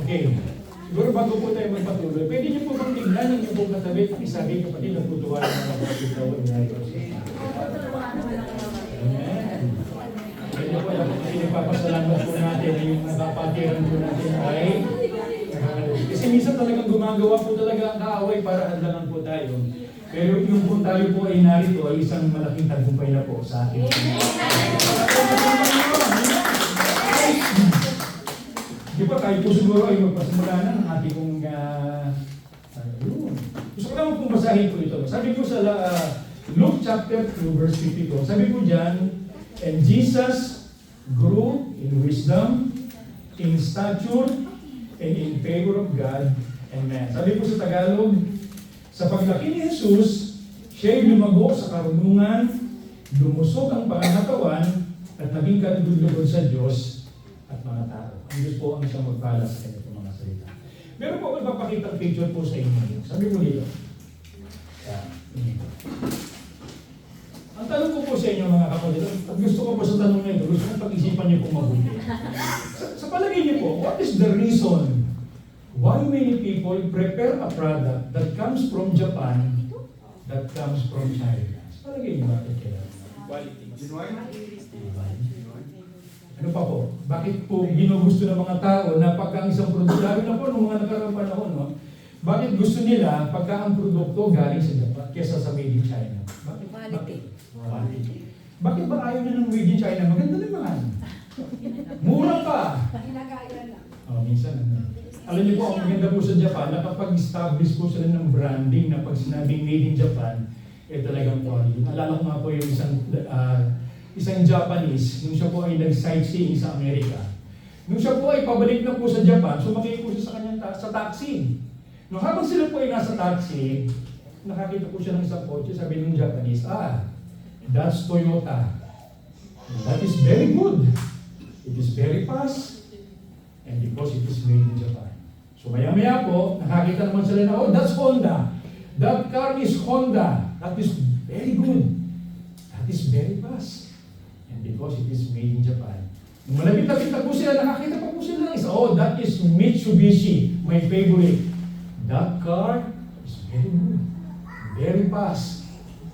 Okay. Siguro bago po tayo magpatuloy, pwede niyo po bang tignan ang inyong katabi at isabi kapatid na tutuwa ng mga kapatid na Amen. Pwede po lang kung pinagpapasalamat po natin na yung napapatiran po natin ay kasi minsan talagang gumagawa po talaga ang kaaway para hadlangan po tayo. Pero yung po tayo po ay narito ay isang malaking tagumpay na po sa atin. Di ba tayo po siguro ay magpasimula na ng ating kong gusto ko naman pong basahin po ito. Sabi po sa Luke chapter 2 verse 52, sabi po dyan, and Jesus grew in wisdom, in stature, and in favor of God and man. Sabi po sa Tagalog, sa paglaki ni Jesus, siya'y lumago sa karunungan, lumusog ang pangangatawan, at naging kalugod sa Diyos at mga tao. Ang Diyos po ang isang magpala sa kanya po mga salita. Meron po ako ipapakita ang picture po sa inyo. Sabi po dito. Ang tanong ko po sa inyo mga kapatid, at gusto ko po sa tanong na ito, gusto ko pag-isipan niyo po mabuti. Sa palagay niyo po, what is the reason why many people prepare a product that comes from Japan, that comes from China? Sa palagay niyo bakit kaya? Quality. Ano pa po? Bakit po ginugusto ng mga tao na pagka ang isang produkto, lalo na po ng mga nakaraang panahon, no? Bakit gusto nila pagka ang produkto galing sa Japan kesa sa made in China? Bakit? Quality. Quality. Bakit ba ayaw nyo ng made in China? Maganda naman. Mura pa. Ginagaya lang. Oh, minsan. Alam niyo po, ang maganda po sa Japan, nakapag-establish po sila ng branding na pag sinabing made in Japan, eh talagang quality. Alala ko nga po yung isang Japanese, nung siya po ay nag-sightseeing sa Amerika. Nung siya po ay pabalik na po sa Japan, sumakay po siya sa kanyang sa taxi. Nung habang sila po ay nasa taxi, nakakita po siya ng isang kotse, sabi ng Japanese, that's Toyota. That is very good. It is very fast. And because it is made in Japan. So maya-maya po, nakakita naman sila na, that's Honda. That car is Honda. That is very good. That is very fast. And because it is made in Japan. Nung malapit-lapit na po sila, nakakita pa po sila ng isa, that is Mitsubishi, my favorite. That car is very good. Very fast.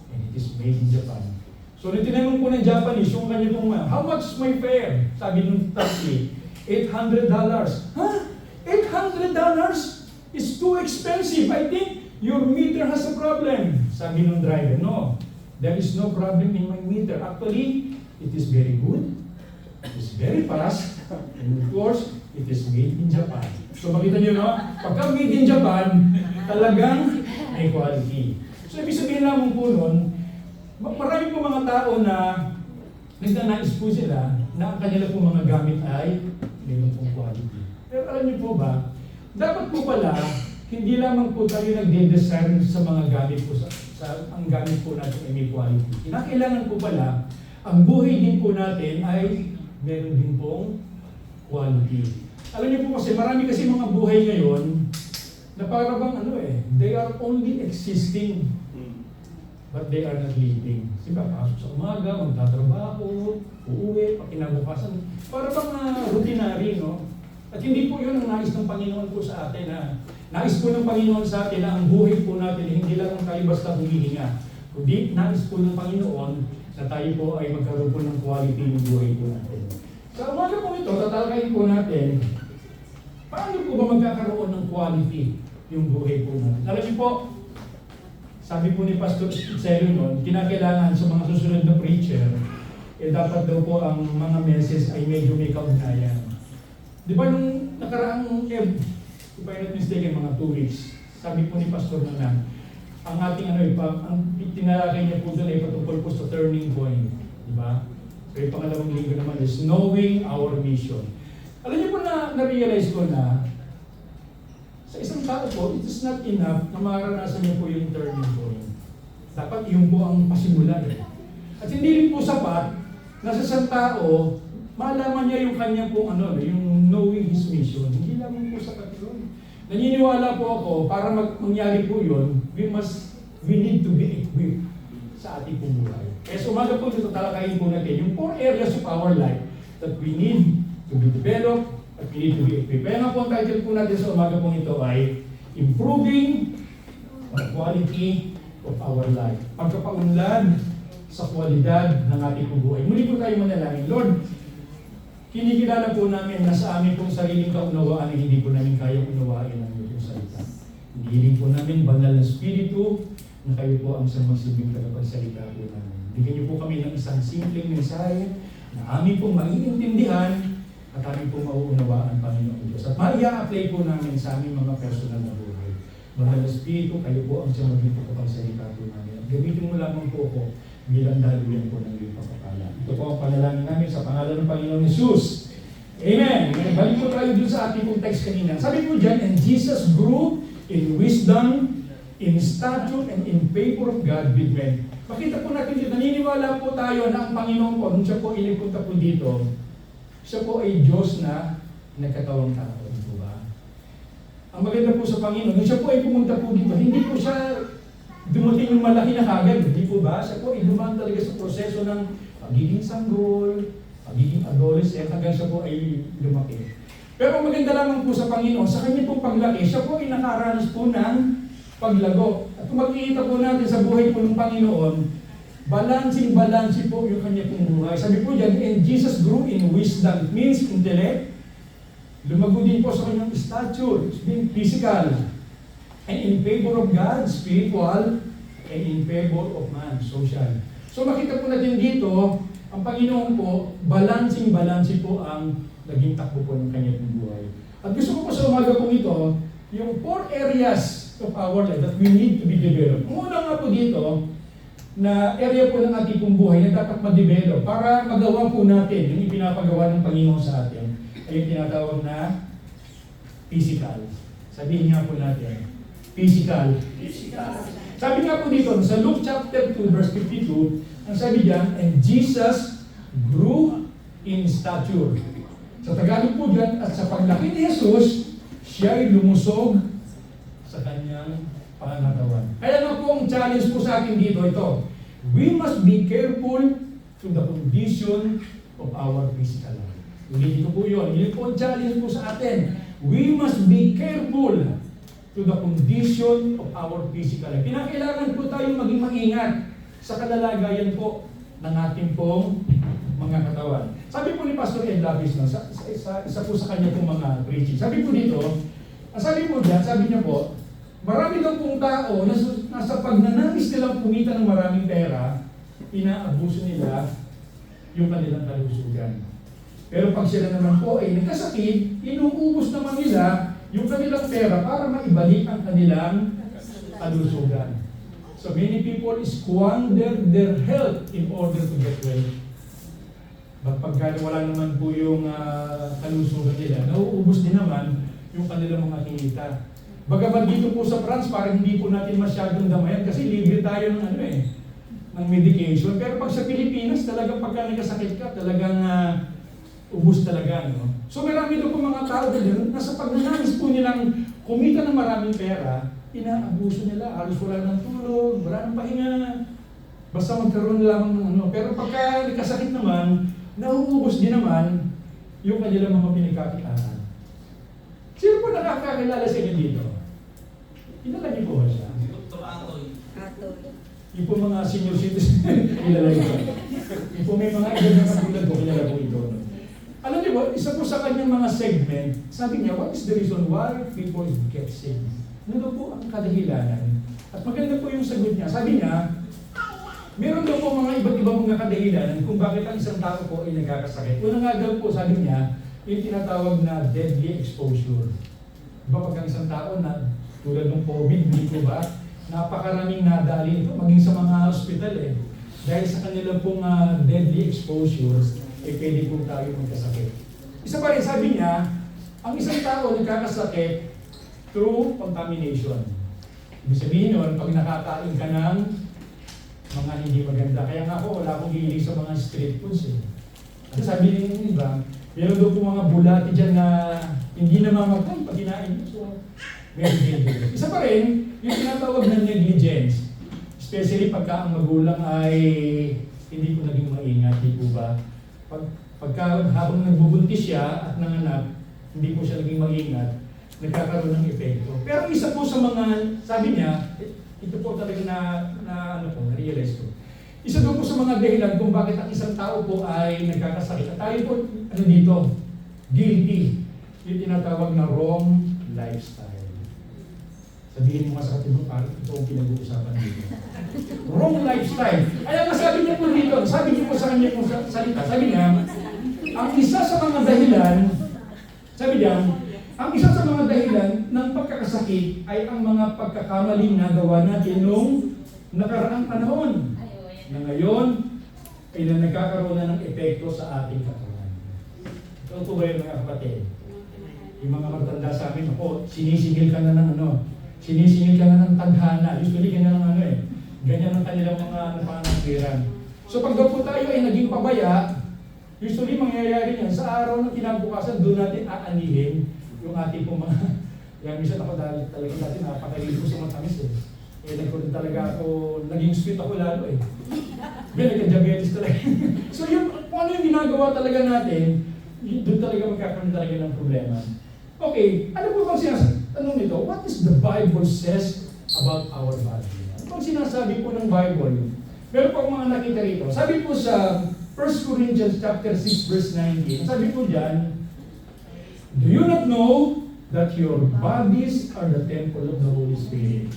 And it is made in Japan. So, nung tinanong po ng Japanese, yung kanya pong, how much my fare? Sabi nung taxi, $800. Huh? $800 is too expensive. I think your meter has a problem. Sabi nung driver, no. There is no problem in my meter. Actually, it is very good. It is very fast. And of course, it is made in Japan. So, makita nyo, no? Pagka made in Japan, talagang may quality. So, ibig sabihin lamang po nun, marami po mga tao na nagnanais po sila na ang kanila po mga gamit ay mayroon pong quality. Pero alam niyo po ba, dapat po pala, hindi lamang po tayo nagde-design sa mga gamit po, ang gamit po natin ay may quality. Kinakailangan po pala, ang buhay din po natin ay meron din pong quality. Alam niyo po kasi, marami kasi mga buhay ngayon na para bang they are only existing. But they are not living. Diba, pasok sa umaga, magtatrabaho, uuwi, pakinabukasan. Para bang routinary, no? At hindi po yun ang nais ng Panginoon po sa atin. Nais po ng Panginoon sa atin na ang buhay po natin, hindi lang tayo basta humihinga. Kundi nais po ng Panginoon na tayo po ay magkaroon po ng quality ng buhay po natin. Sa umaga po ito, tatalakayin po natin, paano po ba magkakaroon ng quality yung buhay po natin? Alam niyo po, sabi po ni Pastor Itzelio noon, kinakailangan sa mga susunod na preacher, dapat daw po ang mga message ay medyo may kaugnayan. Di ba nung nakaraang, if I'm not mistaken, mga 2 weeks, sabi po ni Pastor na ang ating ang tinalakay niya po doon ay patungkol po sa turning point. Di ba? So yung pangalawang linggo naman is knowing our mission. Alam niyo po na-realize ko na sa isang tao po, it is not enough na maranasan niyo po yung turning point. Dapat yun po ang pasimula. At hindi rin po sapat na sa isang tao, malaman niya yung kanya po yung knowing his mission. Hindi lang po sapat yun. Naniniwala po ako, para mangyari po yun, we need to be equipped sa ating pong buhay. Kaya sa umaga po dito talakayin po natin yung 4 areas of our life that we need to be developed at We need to be equipped. Kaya nga po ang title po natin sa umaga pong ito ay Improving the Quality of Our Life. Pagkapaunlad sa kwalidad ng ating buhay. Muli po tayo manalangin. Lord, kinikilala po namin na sa amin pong sariling kaunawaan ay hindi po namin kayang unawain ang iyong salita. Hinihiling po namin banal na spiritu na kayo po ang sumagsilbing tagapagsalita po namin. Bigyan niyo po kami ng isang simpleng mensahe na amin pong maiintindihan at amin pong mauunawaan, Panginoon Diyos. At maia-apply po namin sa aming mga personal na buhay. Banal na spiritu, kayo po ang sumagsilbing tagapagsalita po namin. At gamitin mo lamang po ako bilang daluyan po ng iyong pagpapala. Ito po ang panalangin namin sa pangalan ng Panginoon Jesus. Amen! Balik po tayo dun sa ating pong text kanina. Sabi po dyan, and Jesus grew in wisdom, in stature, and in favor of God with men. Makita po natin dito, naniniwala po tayo na ang Panginoon po, nung siya po inipunta po dito, siya po ay Diyos na nagkatawang tao. Ito ba? Ang maganda po sa Panginoon, nung siya po ay pumunta po dito, hindi po siya dumating yung malaki na kagad, hindi po ba? Siya po ay dumaan talaga sa proseso ng pagiging sanggol, pagiging adolescent, hanggang siya po ay lumaki. Pero maganda lamang po sa Panginoon, sa kanya pong paglaki, siya po ay nakaranas po ng paglago. At kung makikita po natin sa buhay po ng Panginoon, balancing po yung kanya pong buhay. Sabi po dyan, and Jesus grew in wisdom. It means intellect. Lumago din po sa kanyang stature, being physical. And in favor of God, spiritual, and in favor of man, social. So makita po natin dito, ang Panginoon po, balancing po ang naging takbo po ng kanyang buhay. At gusto ko po sa umaga po ito, yung 4 areas of our life that we need to be developed. Ang una nga po dito, na area po ng ating pong buhay na dapat ma-develop para magawa po natin yung ipinapagawa ng Panginoon sa atin, ay yung tinatawag na physical. Sabihin nga po natin, physical. Sabi nga po dito, sa Luke chapter 2, verse 52, ang sabi diyan, and Jesus grew in stature. Sa Tagalog po diyan, at sa paglaki ni Jesus, siya ay lumusog sa kanyang pangangatawan. Kaya nga po ang challenge po sa akin dito, ito, we must be careful to the condition of our physical life. Ulitin ko po yun. Yun po ang challenge po sa atin. We must be careful to the condition of our physical life. Pinakailangan po tayong maging maingat sa kalalagayan po ng ating pong mga katawan. Sabi po ni Pastor Ed Lapis, no, isa po sa kanya pong mga preaching. Sabi po dito, sabi po dyan, sabi niya po, marami daw pong tao na nasa pagnanais nilang kumita ng maraming pera, inaabuso nila yung kanilang kalusugan. Pero pag sila naman po ay nagkasakit, inuubos naman nila yung kanilang pera para maibalik ang kanilang kalusugan. So many people squander their health in order to get well. But pagka wala naman po yung kalusugan nila, nauubos din naman yung kanilang mga kinita. Bagamat dito po sa France, parang hindi po natin masyadong damayan kasi libre tayo ng ng medication. Pero pag sa Pilipinas, talagang pagka nagkasakit ka, talagang ubos talaga, no? So marami doon po mga tao din, nasa pagnanais po nilang kumita ng maraming pera, inaabuso nila, halos wala ng tulog, wala ng pahinga, basta magkaroon lang ng Pero pagka nagkasakit naman, nauubos din naman yung kanilang mga pinagkakitaan. Sino po nakakakilala sa inyo dito? Kilala niyo po ba siya? Dr. Atoy. Yung po mga senior citizen, kilala niyo ba? Yung po may mga edad na katulad ko, kilala po ito. Alam niyo ba, isa po sa kanyang mga segment, sabi niya, what is the reason why people get sick? Ano po ang kadahilanan? At maganda po yung sagot niya. Sabi niya, meron daw po mga iba't ibang mga kadahilanan kung bakit ang isang tao po ay nagkakasakit. Una nga daw po, sabi niya, yung tinatawag na deadly exposure. Diba pag ang isang tao na tulad ng COVID, hindi po ba, napakaraming nadali ito, maging sa mga hospital Dahil sa kanilang pong deadly exposure, pwede po tayo magkasakit. Isa pa rin, sabi niya, ang isang tao nagkakasakit through contamination. Ibig sabihin yun, pag nakakain ka ng mga hindi maganda. Kaya nga ako, wala akong hilig sa mga street foods Kasi sabi ng iba, meron doon po mga bulati dyan na hindi namamatay pag kinain mo. So, very dangerous. Isa pa rin, yung tinatawag na negligence. Especially pagka ang magulang ay hindi po naging maingat, di po ba? Pagka habang nagbubuntis siya at nanganak, hindi po siya naging maingat, nagkakaroon ng epekto. Pero isa po sa mga, sabi niya, ito po talaga na-realize ko. Isa po sa mga dahilan kung bakit ang isang tao po ay nagkakasakit. At tayo po, guilty. Yung tinatawag na wrong lifestyle. Sabihin mo nga sa kapatid mo, parang ito ang pinag-uusapan dito. Wrong lifestyle. Kaya nga sabi niya po dito, sabi niya po sa kanya kung salita, sabi niya, ang isa sa mga dahilan, sabi niya, ang isa sa mga dahilan ng pagkakasakit ay ang mga pagkakamaling nagawa natin noong nakaraang panahon. Na ngayon, ay na nagkakaroon na ng epekto sa ating katawan. Ito po ba yung mga kapatid? Yung mga matanda sa amin, ako, sinisingil ka na ng sinisingil ka na ng tadhana. Usually, ganyan ang ganyan ang kanilang mga panangiran. So pag po tayo ay naging pabaya, usually mangyayari yan sa araw ng kinabukasan, doon natin aanihin yung ating pong mga, yan minsan ako dahil talaga natin napakalilig ko sa matamis nagkaroon talaga ako, naging sweet ako lalo nagka-diabetes talaga. So yung, kung ano yung ginagawa talaga natin, doon talaga magkakaroon talaga ng problema. Okay, ano po bang tanong nito? What is the Bible says about our body? Ano bang sinasabi po ng Bible? Meron po mga nakita rito. Sabi po sa 1 Corinthians chapter 6 verse 19, sabi po dyan, do you not know that your bodies are the temple of the Holy Spirit,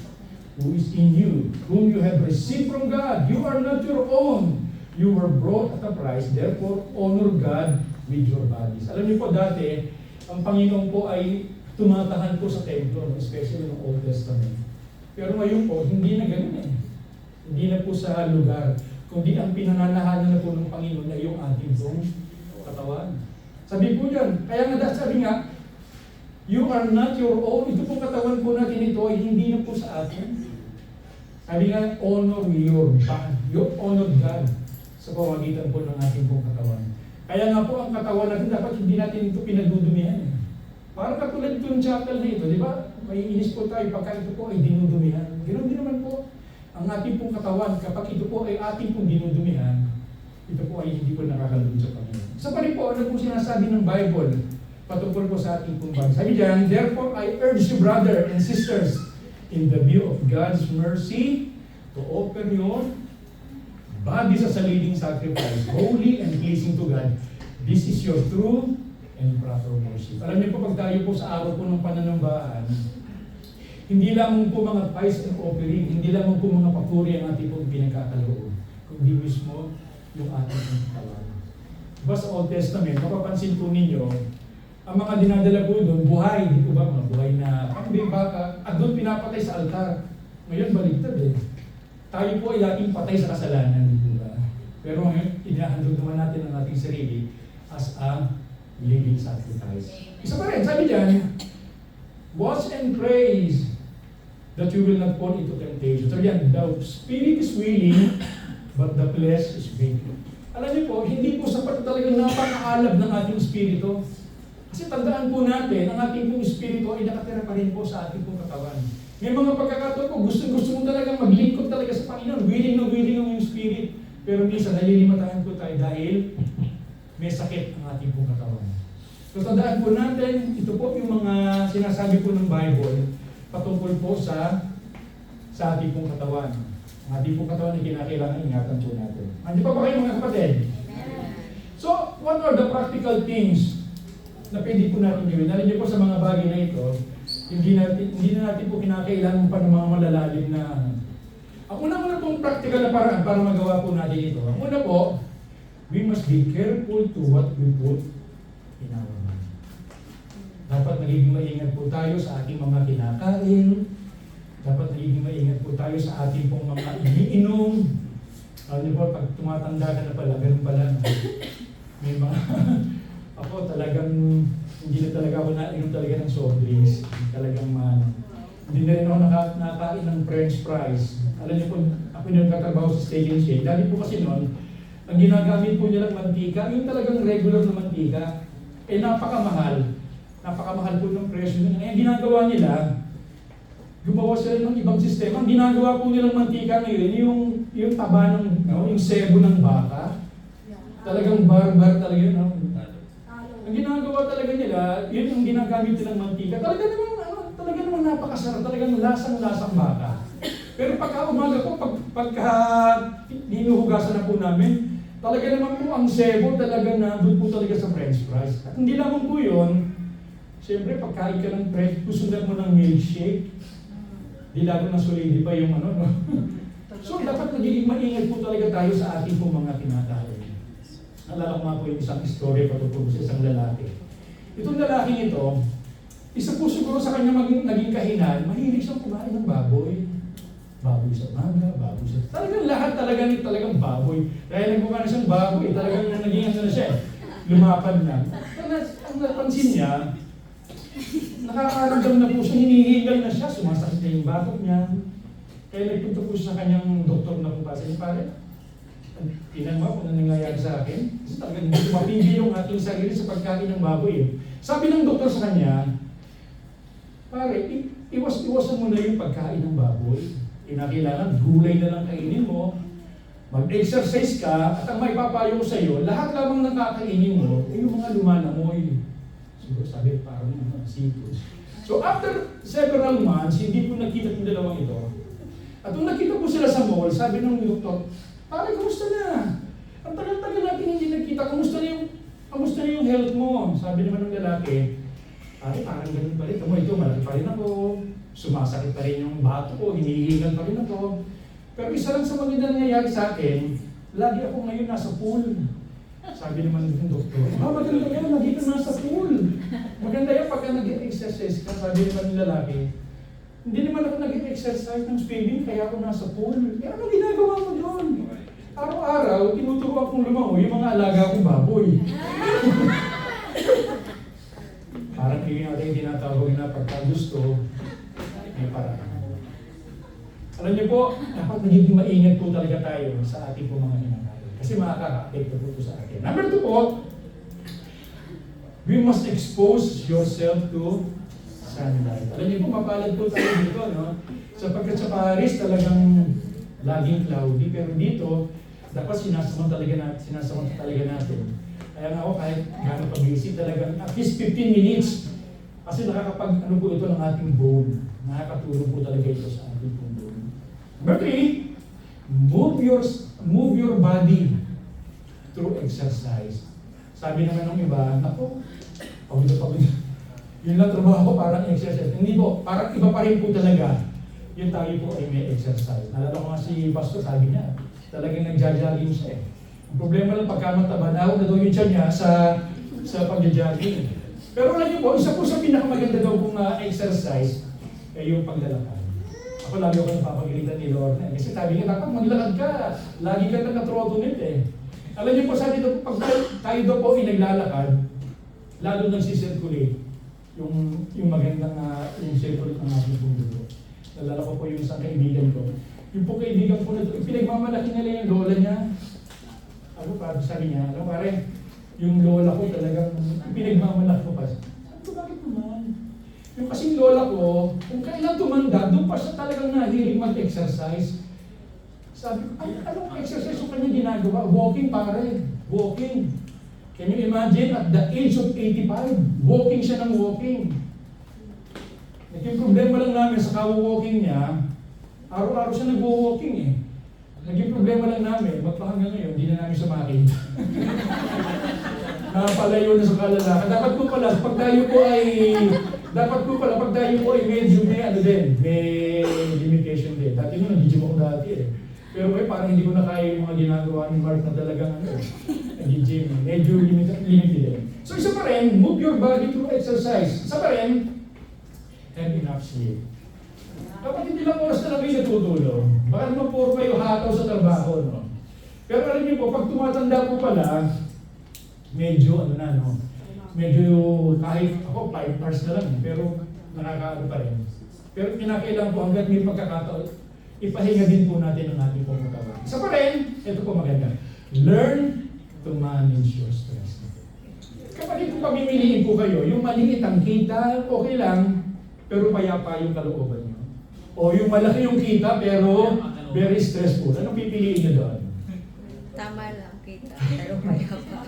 who is in you, whom you have received from God? You are not your own. You were bought at a price, therefore honor God with your bodies. Alam niyo po dati, ang Panginoon po ay tumatahan po sa templo, especially ng Old Testament. Pero ngayon po, hindi na ganun Hindi na po sa lugar, kundi ang pinananahanan na po ng Panginoon ay yung ating pong katawan. Sabi po yan, kaya nga sabi nga, you are not your own. Ito pong katawan po natin ito ay hindi na po sa atin. Sabi nga, honor your body. You honor God sa pamagitan po ng ating pong katawan. Kaya nga po ang katawan natin, dapat hindi natin ito pinadudumihan. Parang katulad ito yung chapel na ito, di ba? May inis po tayo pagka ito po ay dinudumihan. Ganoon din naman po ang ating pong katawan. Kapag ito po ay ating pong dinudumihan, ito po ay hindi po nakakalugod sa Panginoon. Sa pa rin po, ano po sinasabi ng Bible patungkol po sa ating pong body? Sabi dyan, therefore I urge you, brother and sisters, in the view of God's mercy, to offer your bodies as a living sacrifice, holy and pleasing to God. This is your true and proper worship. Alam niyo po, pag tayo po sa araw po ng pananambahan, hindi lamang po mga tithes and offering, hindi lamang po mga papuri ang ating pong pinagkakaloob, kundi mismo yung ating katawan. Diba sa Old Testament, mapapansin po ninyo, ang mga dinadala po doon, buhay, di po ba? Mga buhay na pambing baka, at doon pinapatay sa altar. Ngayon, baligtad Tayo po ay dating patay sa kasalanan, di ba? Pero ngayon, inahandog naman natin ang ating sarili as a living sacrifice. Isa pa rin, sabi dyan, watch and praise that you will not fall into temptation. So yan, the spirit is willing, but the flesh is weak. Alam niyo po, hindi po sapat talagang napakaalab ng ating spirito. Kasi tandaan po natin, ang ating pong spirito ay nakatira pa rin po sa ating pong katawan. May mga pagkakataon po, gusto mo talagang maglingkod talaga sa Panginoon. Willing na willing ang iyong spirit. Pero minsan, nalilimatahan po tayo dahil may sakit ang ating pong katawan. So tandaan po natin, ito po yung mga sinasabi po ng Bible patungkol po sa ating pong katawan. Ang ating pong katawan ay kinakailangan ingatan po natin. Hindi pa ba kayo mga kapatid? So, what are the practical things na pwede po natin gawin? Alam niyo po sa mga bagay na ito, hindi na natin po kinakailangan pa ng mga malalalim na ang una pong practical na paraan para magawa po natin ito. Ang una po, we must be careful to what we put in our mind. Dapat nagiging maingat po tayo sa ating mga kinakain. Dapat nagiging maingat po tayo sa ating pong mga iniinom. Alam niyo po, pag tumatanda ka na pala, ganun pala. May mga, ako talagang, hindi na talaga ako nainom talaga ng soft drinks. Talagang hindi na rin ako nakakain ng French fries. Alam niyo po, ako yung nagkatrabaho sa Steak and Shake. Dati po kasi noon, ang ginagamit po nilang mantika, yung talagang regular na mantika, napakamahal. Napakamahal po ng presyo nila. Ngayon, ginagawa nila, gumawa sila ng ibang sistema. Ang ginagawa po nilang mantika ngayon, yung taba ng, yung sebo ng baka. Talagang barbar talaga yun. Ang ginagawa talaga nila, yun yung ginagamit nilang mantika. Talaga namang napakasarap, talagang lasang-lasang baka. Pero pagka umaga po, pagka hinuhugasan na po namin, talaga naman po ang sebo talaga na doon po talaga sa french fries. At hindi lamang po yun, siyempre pagkain ka ng french, susundan mo ng milkshake, di lalo na solidi pa yung ano, no? So dapat nagiging maingat po talaga tayo sa ating po mga tinatawag. Nalala ko nga po yung isang story patutulog sa isang lalaki. Itong lalaking ito, isa po siguro sa kanya naging kahinaan, mahilig siyang kumain ng baboy. Baboy sa umaga, baboy sa... Talagang lahat talagang baboy. Kaya nagmukha na siyang baboy, talagang naging ano na siya, lumapad na. Ang napansin niya, nakakaramdam na po siya, hinihingal na siya, sumasakit na yung batok niya. Kaya nagpunta po siya sa kanyang doktor na kung pasin, pare, tinan mo kung ano nangyayari sa akin. Kasi talagang hindi mapigil yung ating sarili sa pagkain ng baboy. Sabi ng doktor sa kanya, pare, iwas-iwasan mo na yung pagkain ng baboy. Kailangan gulay na lang kainin mo, mag-exercise ka, at ang may papayo ko sa iyo, lahat lamang ng kakainin mo, ay yung mga lumalamoy. Siguro sabi, parang mga seafoods. So after several months, hindi po nakita yung dalawang ito. At nung nakita po sila sa mall, sabi ng doktor, pare, kumusta na? Ang tagal-tagal natin hindi nagkita, kumusta na yung health mo? Sabi naman ng lalaki, pare, parang ganun pa rin. Tamo, ito, malaki pa rin ako. Sumasakit pa rin yung bato ko, hinihingal pa rin ako. Pero isa lang sa maganda nangyayari sa akin, lagi ako ngayon nasa pool. Sabi naman ng doktor, maganda yan, lagi ka nasa pool. Maganda yan pagka nag-exercise ka, sabi naman ng lalaki. Hindi naman ako nag-exercise ng swimming, kaya ako nasa pool. Eh, ano ginagawa mo doon? Araw-araw, tinuturo akong lumangoy yung mga alaga kong baboy. Parang hindi natin tinatawag na pagka gusto, may parang. Alam niyo po, dapat nagiging maingat po talaga tayo sa ating po mga hinangayon. Kasi makaka-apekto po ito sa atin. Number 2 po, we must expose yourself to sunlight. Alam niyo po, mapalad po tayo dito, no? Sapagkat sa Paris talagang laging cloudy, pero dito, dapat sinasama talaga natin. Kaya nga ako, kahit gano'ng pag-isip talagang at least 15 minutes. Kasi ano po ito ng ating bone. Nakakatulong po talaga ito sa ating bone. Number 3, move your body through exercise. Sabi naman ng iba, naku, pagod. Yun lang trabaho, parang exercise. Hindi po, parang iba pa rin po talaga. Yun tayo po ay may exercise. Nalala ko nga si Pastor, sabi niya, talagang nagja-jogging siya eh. Ang problema lang pagkamataba, na daw yung tiyan niya sa pag-jogging. Pero alam niyo po, isa po sa pinakamaganda daw pong exercise ay yung paglalakad. Ako lagi ako napapagalitan ni Lorna. Kasi sabi niya, dapat maglakad ka. Lagi ka nakatrotonit eh. Alam niyo po, sabi daw, pag tayo daw po ay naglalakad, lalo nagsisirculate yung magandang yung circulate ng ating pundo. Nalala ko po yung isang kaibigan ko. Yung po kaibigan ko na ito, pinagmamalaki nila yung lola niya. Ano pa, sabi niya, alam pare, yung lola ko talagang pinagmamalaki ko pa. Sabi ko, bakit naman? Yung kasing lola ko, kung kailan tumanda, doon pa siya talagang nahilig mag-exercise. Sabi ko, ay, anong exercise yung kanya ginagawa? Walking pare, walking. Can you imagine, at the age of 85, walking siya ng walking. Naging problema lang namin sa kawo-walking niya, araw-araw siya nag-walking eh. Naging problema lang namin, magpahanggang ngayon, hindi na namin sumakin. Nakapalayo na sa kalalakan. Dapat po pala, pag tayo po ay medyo may limitation din. Dati mo, nag-gym ako dati eh. Pero parang hindi ko na kaya yung mga ginagawa ni Mark na talagang nag-gym. Medyo limited din. So isa pa rin, move your body through exercise. Isa pa rin, have enough sleep. Kapag hindi lang oras na kayo natutulog, baka naman puro kayo hataw sa trabaho, no? Pero alam niyo po, pag tumatanda po pala, medyo medyo kahit ako 5 hours na lang, pero nakakaano pa rin. Pero kinakailangan po hanggang may pagkakataon, ipahinga din po natin ang ating pagkakawa. Isa pa rin, ito po maganda, learn to manage your stress. Kapag ito pamimiliin po kayo, yung maliit ang kita, okay lang, pero payapa yung kalooban nyo. O yung malaki yung kita, pero very stressful. Anong pipiliin nyo doon? Tama lang. kita, pero mayabang.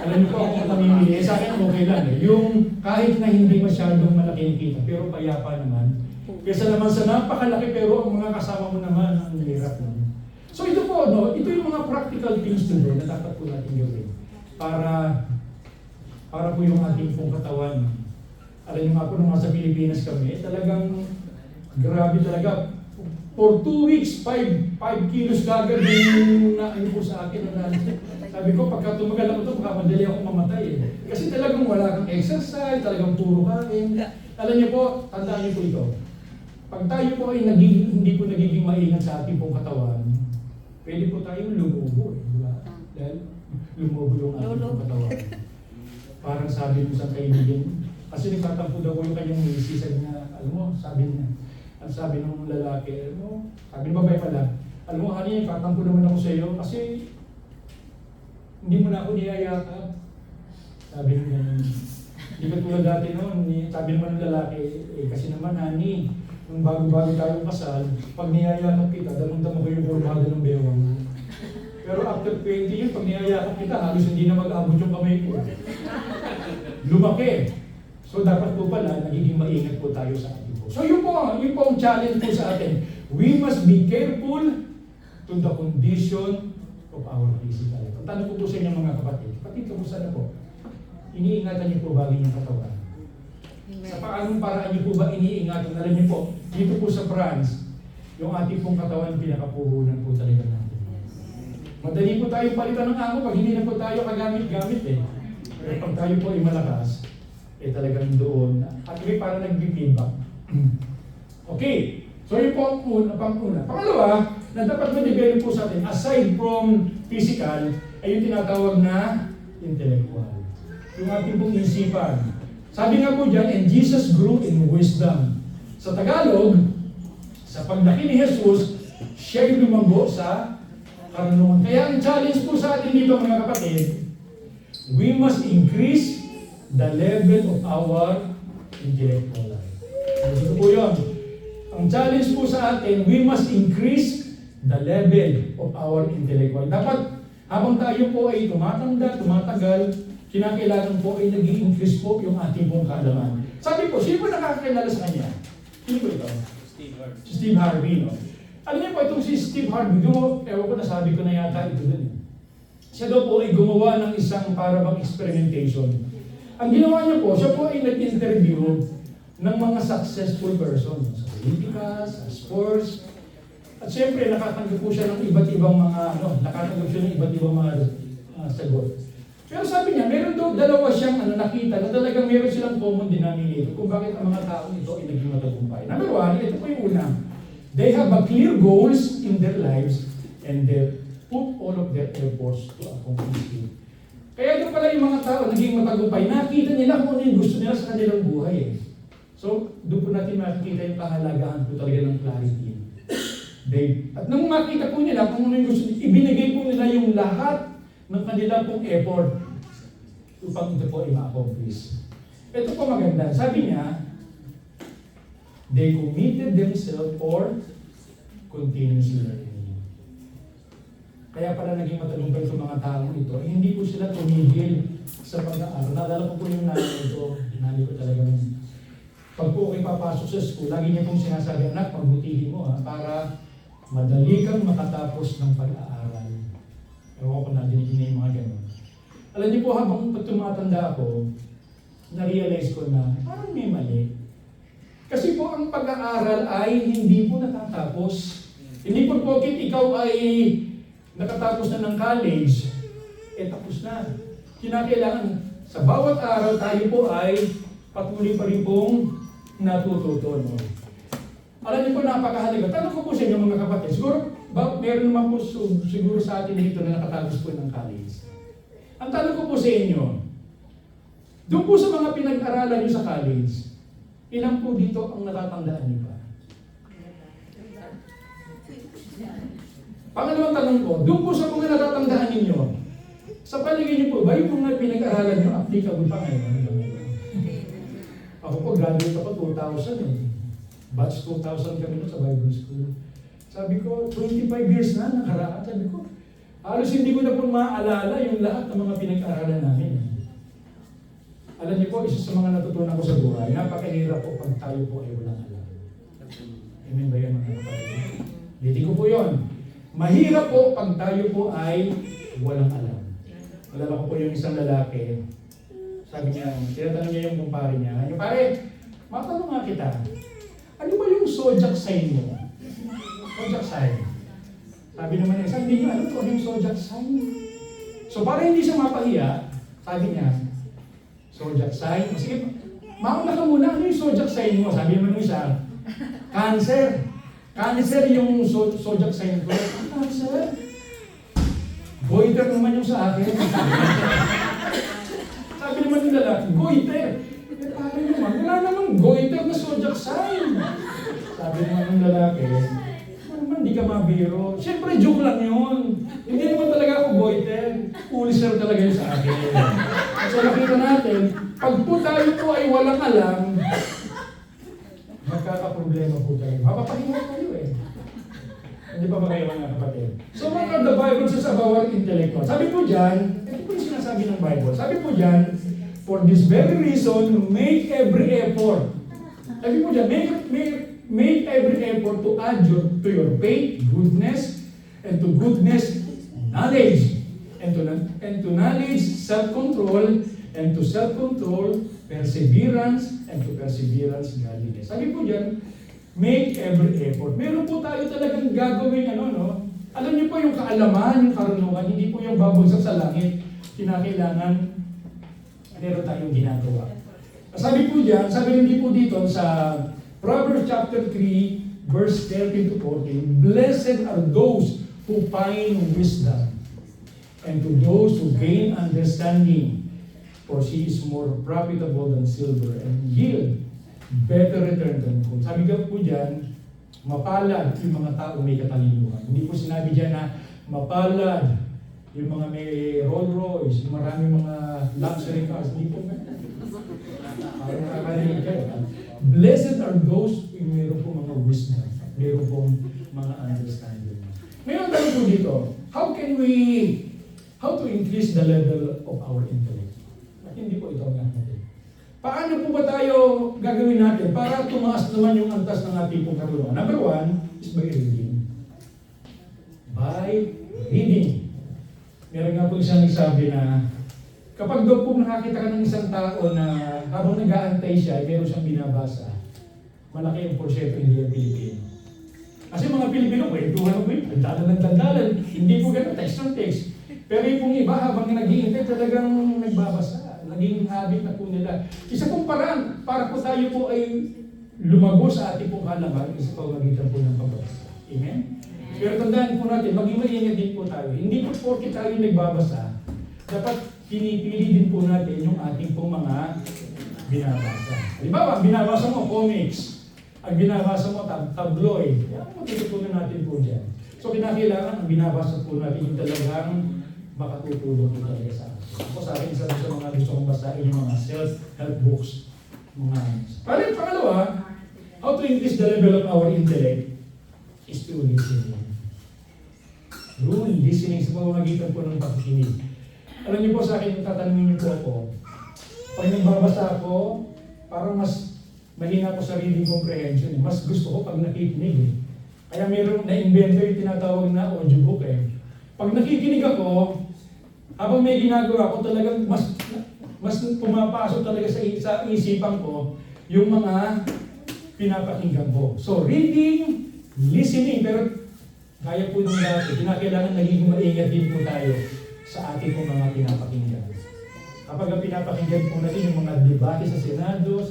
Alam niyo po ako pamimili, sa akin okay lang eh. Yung kahit na hindi masyadong malaki yung kita, pero payapa naman. Kesa naman sa napakalaki pero ang mga kasama mo naman, ang hirap naman. So ito po, no, ito yung mga practical things to do na dapat po natin gawin para po yung ating pong katawan. Alam niyo nga po nung nasa Pilipinas kami, talagang grabe talaga. For 2 weeks, 5 kilos kagad yung naano po sa akin. Sabi ko, pagka tumagal ako ito, makamadali ako mamatay eh. Kasi talagang wala kang exercise, talagang puro kain. Alam niyo po, tandaan niyo po ito. Pag tayo po ay hindi po nagiging maingat sa ating pong katawan, pwede po tayong lumubo eh, di ba? Dahil lumubo yung ating pong katawan. Parang sabi mo sa kaibigan, kasi nagtatampo daw ko yung kanyang misis, sabi niya, alam mo, ang sabi ng lalaki, alam mo, sabi ng babae pala, alam mo, honey, katampo naman ako sa iyo kasi hindi mo na ako niyayakap. Sabi niya, hindi ka tulad dati noon, sabi naman ng lalaki, kasi naman, honey, nung bago-bago tayong kasal, pag niyayakap kita, damang-dama ko yung kurbada ng bewang. Pero after 20 years, pag niyayakap kita, halos hindi na mag-abot yung kamay ko. Lumaki. So dapat po pala, nagiging maingat po tayo sa ating po. So yun po ang challenge po sa atin. We must be careful to the condition of our physical life. Ang tanong ko po sa inyo mga kapatid, kamusta na po? Iniingatan niyo po ba ang inyong katawan? Sa paanong paraan niyo po ba iniingatan? Alam niyo po, dito po sa France, yung ating pong katawan, pinakapuhunan po talaga natin. Madali po tayo palitan ng amo pag hindi na po tayo kagamit-gamit eh. Pero pag tayo po ay malakas, talagang doon, at may parang nag-feedback. Okay, so yun po ang una. Pangalawa, na dapat ma-develop po sa atin, aside from physical, ay yung tinatawag na intellectual. Yung ating pong isipan. Sabi nga po dyan, and Jesus grew in wisdom. Sa Tagalog, sa paglaki ni Jesus, siya'y lumago sa karunungan. Kaya ang challenge po sa atin dito mga kapatid, we must increase the level of our intellectual life. Ito po yun. Ang challenge po sa atin, we must increase the level of our intellectual. Dapat, habang tayo po ay tumatagal, kinakailangan po ay nag-i-increase po yung ating pong kaalaman. Sabi po, sino po nakakakilala sa kanya? Sino po ito? Si Steve Harvey, no? Alam niyo po, itong si Steve Harvey, ewan ko, nasabi ko na yata ito dun. Siya daw po ay gumawa ng isang parabang experimentation. Ang ginawa niya po, siya po ay nag-interview ng mga successful person sa Olympics, sa sports. At siyempre, nakatanggap po siya ng iba't ibang mga, sagot. Pero sabi niya, meron daw dalawa siyang nakita na talagang meron silang common denominator kung bakit ang mga tao ito ay naging matagumpay. Number one, ito po yung una. They have a clear goals in their lives and they put all of their efforts to accomplish it. Kaya doon pala yung mga tao naging matagumpay, nakita nila kung ano yung gusto nila sa kanilang buhay eh. So, doon po natin makikita yung kahalagahan po talaga ng clarity. At nung makita po nila kung ano yung gusto nila, ibinigay po nila yung lahat ng kanila pong effort upang ito po ay ma-accomplish. Ito po maganda. Sabi niya, they committed themselves for continuous learning. Kaya pala naging matagumpay itong mga taong ito, hindi po sila tumigil sa pag-aaral. Naalala ko po yung nanay ko, talaga pag po kayo papasok sa school, lagi niya pong sinasabi, anak, pagbutihin mo para madali kang makatapos ng pag-aaral. Ewan ko na, dinihin niya yung mga ganun. Alam niyo po, habang tumatanda ako, na-realize ko na parang may mali. Kasi po ang pag-aaral ay hindi po natatapos. Hindi po porket ikaw ay nakatapos na ng college, tapos na. Kinakailangan, sa bawat araw tayo po ay patuloy pa rin pong natututo. No? Alam niyo po, napakahalaga. Tanong ko po sa inyo mga kapatid, siguro, meron naman po siguro sa atin dito na nakatapos po ng college. Ang tanong ko po sa inyo, doon po sa mga pinag-aralan niyo sa college, ilan po dito ang natatandaan niyo pa? Pangalawang tanong ko, doon po sa mga natatandaan ninyo, sa paligid niyo po ba yung mga pinag-aralan niyo applicable pa ngayon? Ako po, graduate ako 2000 eh. Batch 2000 kami sa Bible School. Sabi ko, 25 years na nakaraan. Sabi ko, Halos hindi ko na po maaalala yung lahat ng mga pinag-aralan namin. Alam niyo po, isa sa mga natutunan ko sa buhay, napakahirap po pag tayo po ay walang alam. Amen ba yan mga kapatid? Hindi ko po yun. Mahirap po pag tayo po ay walang alam. Alala ko po yung isang lalaki, sabi niya, tinatanong niya yung kumpare niya, yung pare, matanong nga kita, ano ba yung zodiac sign mo? Zodiac sign. Sabi naman niya, hindi niyo alam kung ano yung zodiac sign. So para hindi siya mapahiya, sabi niya, zodiac sign, sige, mauna ka muna, ano yung zodiac sign mo? Sabi naman ng isa, Cancer. Cancer yung zodiac sign ko. Cancer? Goiter naman yung sa akin. Sabi naman ng lalaki, goiter. Eh, paano naman? Wala namang goiter na zodiac sign. Sabi naman ng lalaki, naman, di ka mabiro. Siyempre, joke lang yun. Hindi naman talaga ako goiter. Pulitzer talaga yun sa akin. So, nakita natin, pag po tayo po ay walang alam, magkakaproblema po tayo. Mapapahinga kayo eh. Hindi pa ba kayo mga kapatid? So, what the Bible says about our intellectual? Sabi po dyan, ito po yung sinasabi ng Bible. Sabi po dyan, for this very reason, make every effort. Sabi po dyan, make every effort to add to your faith, goodness, and to goodness, knowledge. And to knowledge, self-control, and to self-control, perseverance, and to perseverance, godliness. Sabi po dyan, make every effort. Meron po tayo talagang gagawin, Alam niyo po yung kaalaman, yung karunungan, hindi po yung babagsak sa langit. Kinakailangan, meron tayong ginagawa. Sabi po dyan, sabi rin po dito sa Proverbs chapter 3, verse 13 to 14, blessed are those who find wisdom, and to those who gain understanding, for she is more profitable than silver, and yield better return than gold. Sabi ko po dyan, mapalad yung mga tao may katalinuhan. Hindi po sinabi dyan na mapalad yung mga may Rolls Royce, yung maraming mga luxury cars. Hindi po parang nakakarinig kayo. Blessed are those yung meron po mga wisdom, meron po mga understanding. Ngayon tayo po dito, how to increase the level of our intellect? At hindi po ito ang natin. Paano po ba tayo gagawin natin para tumaas naman yung antas ng ating pong karunungan? Number one is by reading. By reading. Meron nga po isang nagsabi na kapag daw po nakakita ka ng isang tao na habang nag-aantay siya, meron siyang binabasa, malaki ang porsyento hindi ang Pilipino. Kasi mga Pilipino, kwentuhan mo yun, tandalan. Hindi po ganun, text on text. Pero yung pong iba, habang nag-iintay, talagang nagbabasa. Naging habit na po nila. Isa pong paraan para po tayo po ay lumago sa ating pong halaman sa pamamagitan po ng pagbabasa. Amen? Pero tandaan po natin, maging maingat din po tayo. Hindi po porke tayo nagbabasa, dapat pinipili din po natin yung ating pong mga binabasa. Halimbawa, ang binabasa mo, comics. Ang binabasa mo, tabloid. Yan ang matututunan natin po dyan. So, kinakailangan ang binabasa po natin yung talagang makatutulong po talaga sa atin. Ako sa akin, isa sa mga gusto kong basahin yung mga self-help books. Pangalawa, how to increase the level of our intellect is through listening. Through listening sa pamamagitan po ng pakikinig. Alam niyo po sa akin, tatanungin niyo po ako, pag nagbabasa ako, parang mas mahina po sa reading comprehension. Mas gusto ko pag nakikinig. Kaya mayroong na-invento yung tinatawag na audiobook eh. Pag nakikinig ako, habang may ginagawa ko, talagang mas pumapasok talaga sa isipan ko yung mga pinapakinggan ko. So, reading, listening, pero kaya po nung dati, kinakailangan naging maingat din po tayo sa ating po mga pinapakinggan. Kapag ang pinapakinggan po natin yung mga debate sa Senado,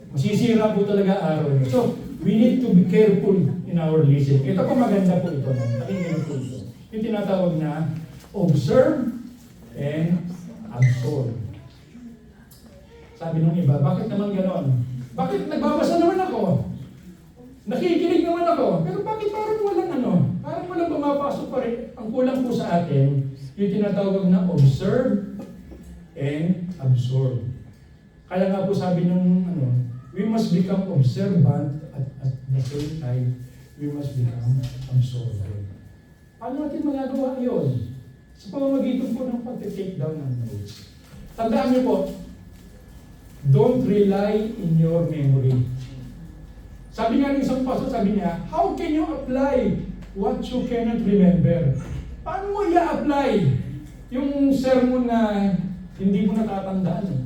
masisira po talaga araw. So, we need to be careful in our listening. Ito po maganda po ito. Pakinggan po ito. Yung tinatawag na observe and absorb. Sabi nung iba, bakit naman ganon? Bakit nagbabasa naman ako? Nakikinig naman ako. Pero bakit parang walang pumapasok pa rin? Ang kulang po sa atin, yung tinatawag na observe and absorb. Kaya nga po sabi nung we must become observant at the same time, we must become absorbent. Paano natin magagawa yun? Sa pamamagitan po ng pag-take down ng notes. Tandaan niyo po, don't rely in your memory. Sabi nga ng isang pastor, sabi niya, how can you apply what you cannot remember? Paano mo i-apply yung sermon na hindi mo natatandaan?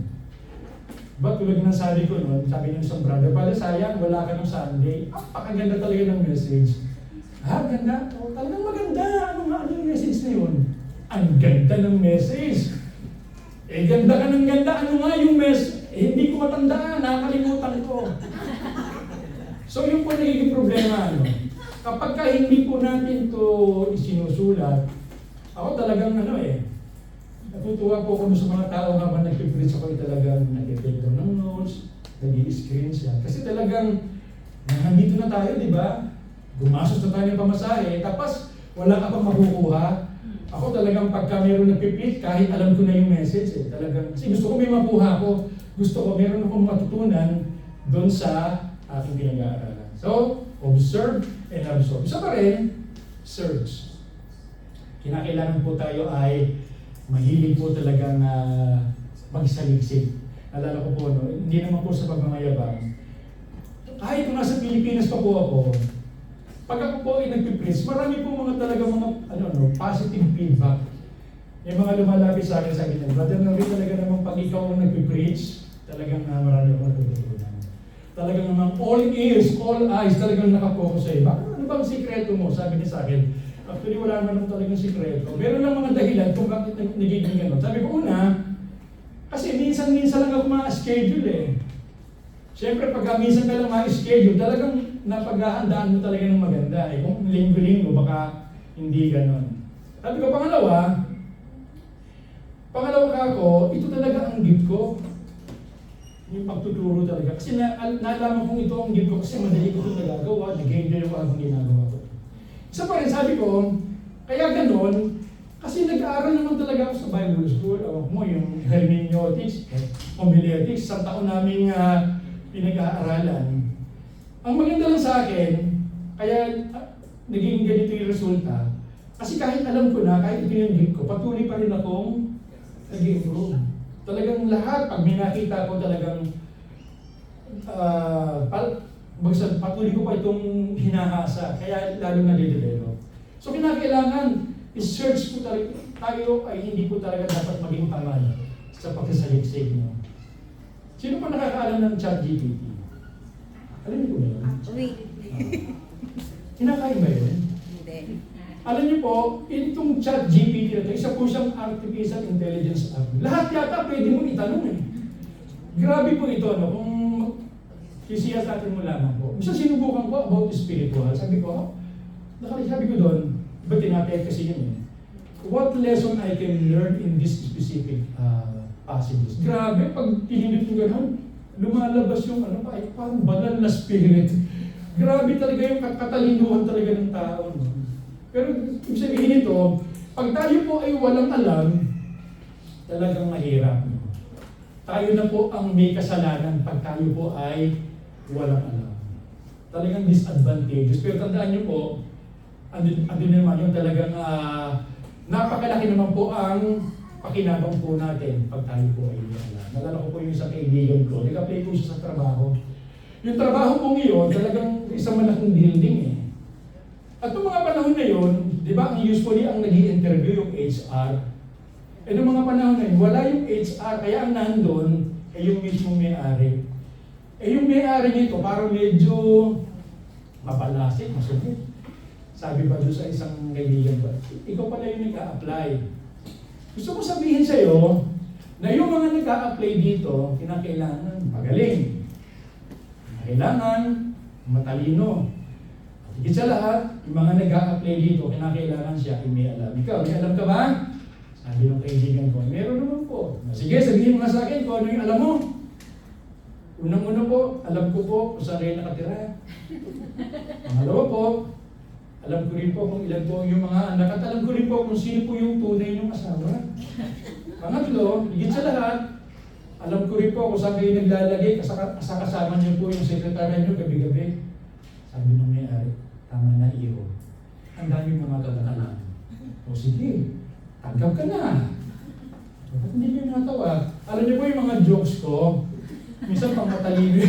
But tulad ng sabi ko noon, sabi ng isang brother, pala sayang, wala ka ng Sunday. Pakaganda talaga ng message. Ganda. Oh, talagang maganda. Ano yung message na yun? Ang ganda ng message. Ganda ka ng ganda. Ano nga yung message? Hindi ko matandaan. Nakakalimutan ko. So yun po nagiging problema. Kapag hindi po natin to isinusulat, ako talagang natutuwa po ako sa mga tao habang nag-preach ako talagang nag-take down ng notes, nag-i-screen siya. Kasi talagang nandito na tayo, di ba? Gumastos na tayo ng pamasahe, tapos wala ka pang makukuha. Ako talagang pagka meron nag-preach, kahit alam ko na yung message, talagang, kasi gusto ko may makuha ko, gusto ko meron akong matutunan doon sa aking pinag-aaralan. So, observe and absorb. Isa pa rin, search. Kinakailangan po tayo ay mahilig po talagang magsaliksik. Alala ko po, hindi naman po sa pagmamayabang. Kahit kung nasa Pilipinas pa po ako, pag ako po ay nagpipreach, marami po positive feedback. Yung mga lumalapit sa akin, sabi niya, Brother Nori, talaga namang pag ikaw ang nagpipreach, talagang marami akong natutunan. Talagang namang all ears, all eyes, talagang nakapokus sa iyo. Ano bang sikreto mo? Sabi niya sa akin. Actually, wala naman talagang sikreto. Meron lang mga dahilan kung bakit nagiging gano'n. Sabi ko, una, kasi minsan-minsan lang ako ma-schedule eh. Siyempre, pagka minsan ka lang ma-schedule, talagang napaghahandaan mo talaga ng maganda. Kung linggo-linggo, baka hindi gano'n. Sabi ko, pangalawa ka ako, ito talaga ang gift ko. Yung pagtuturo talaga. Kasi nalaman kong ito ang gift ko kasi madali ko ito nagagawa, nag-enjoy ako habang ginagawa ko. Isa pa rin, sabi ko, kaya gano'n, kasi nag-aaral naman talaga ako sa Bible School, yung hermeneutics, homiletics, isang taon namin pinag-aaralan. Ang maganda lang sa akin, kaya naging ganito yung resulta, kasi kahit alam ko na, kahit ipinanggit ko, patuloy pa rin akong nag-improve. Talagang lahat, pag may nakita ko talagang patuloy ko pa itong hinahasa, kaya lalo na de-develop. So kinakailangan, i-search po talaga, tayo ay hindi po talaga dapat maging tamad sa pagsasaliksik nyo. Sino pa nakakaalam ng ChatGPT? Alam niyo po ba yun? Kinakain ba yun? Hindi. Alam niyo po, itong ChatGPT na ito, isa po siyang artificial intelligence app. Lahat yata pwede mo itanong eh. Grabe po ito, kung sisiyatatin mo lamang po. Isa sinubukan ko about spiritual. Sabi ko doon, ba't tinatay kasi yun eh. What lesson I can learn in this specific passages? Grabe, pag pinindot yung gano'n, lumalabas yung parang banal na spirit. Grabe talaga yung katalinuhan talaga ng tao. No? Pero ibig sabihin ito, pag tayo po ay walang alam, talagang mahirap. No? Tayo na po ang may kasalanan pag tayo po ay walang alam. Talagang disadvantageous. Pero tandaan nyo po, andun naman yung talagang napakalaki naman po ang pakinabang po natin pag tayo po ay alam. Nalala ko po yung isang kaibigan ko, nag-apply po siya sa trabaho. Yung trabaho po ngayon, talagang isang malaking building eh. At noong mga panahon na yun, di ba, usually ang nag-i-interview yung HR. Noong mga panahon na yun, wala yung HR, kaya ang nandun ay yung mismong may-ari. Yung may-ari nito, parang medyo mapalasik, masugit. Sabi pa doon sa isang kaibigan ko, ikaw pala yung nag-a-apply. Gusto ko sabihin sa'yo, na yung mga nag-a-apply dito, kinakailangan magaling. Kailangan matalino. At higit sa lahat, yung mga nag-a-apply dito, kinakailangan siya ay may alam. Ikaw, may alam ka ba? Sabi ng kaibigan ko, meron naman po. Sige, sabihin mo nga sa akin kung ano yung alam mo. Unang-una po, alam ko po kung saan kayo nakatira. Pangalawa po, alam ko rin po kung ilan po yung mga anak at alam ko rin po kung sino po yung tunay niyong asawa. Pangatlo, higit sa lahat, alam ko rin po kung saan kayo naglalagay sa kasama niyo po yung sekretary niyo gabi-gabi. Sabi ng may-ari, tama na iyo. Ang daming mga katanungan. O sige, tanggap ka na. Ba't hindi ko yung natawa? Alam niyo po yung mga jokes ko, minsan pang matalino.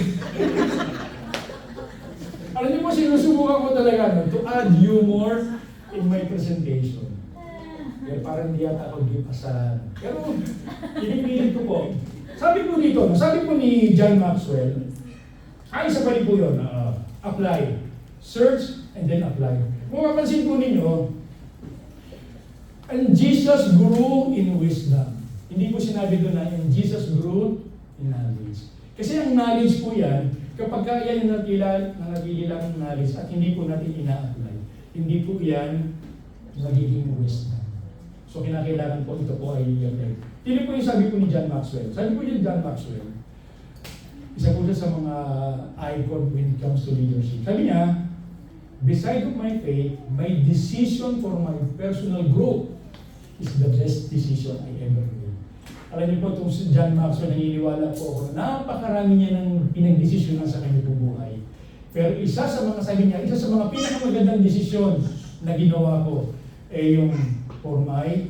Alam niyo po, sinusubukan ko talaga to add humor in my presentation. Kaya parang di yata ako gipasan. Pero, pinipilit ko po. Sabi po dito, sabi po ni John Maxwell, isa pa rin po yun, apply. Search and then apply. Kung mapapansin po ninyo, and Jesus grew in wisdom. Hindi po sinabi doon na, and Jesus grew in knowledge. Kasi ang knowledge po yan, kapag yan yung nanatili lang ng knowledge at hindi po natin ina-apply, hindi po yan nagiging wisdom. So kinakailangan po ito po ay i-apply. Hindi po yung sabi po ni John Maxwell. Sabi po ni John Maxwell, isa po siya sa mga icon when it comes to leadership. Sabi niya, beside of my faith, my decision for my personal growth is the best decision I ever made. Alam niyo po, itong si John Maxwell, naniniwala po ako na napakarami niya ng pinagdesisyonan sa kanyang buhay. Pero isa sa mga, sabi niya, isa sa mga pinakamagandang desisyon na ginawa ko ay yung for my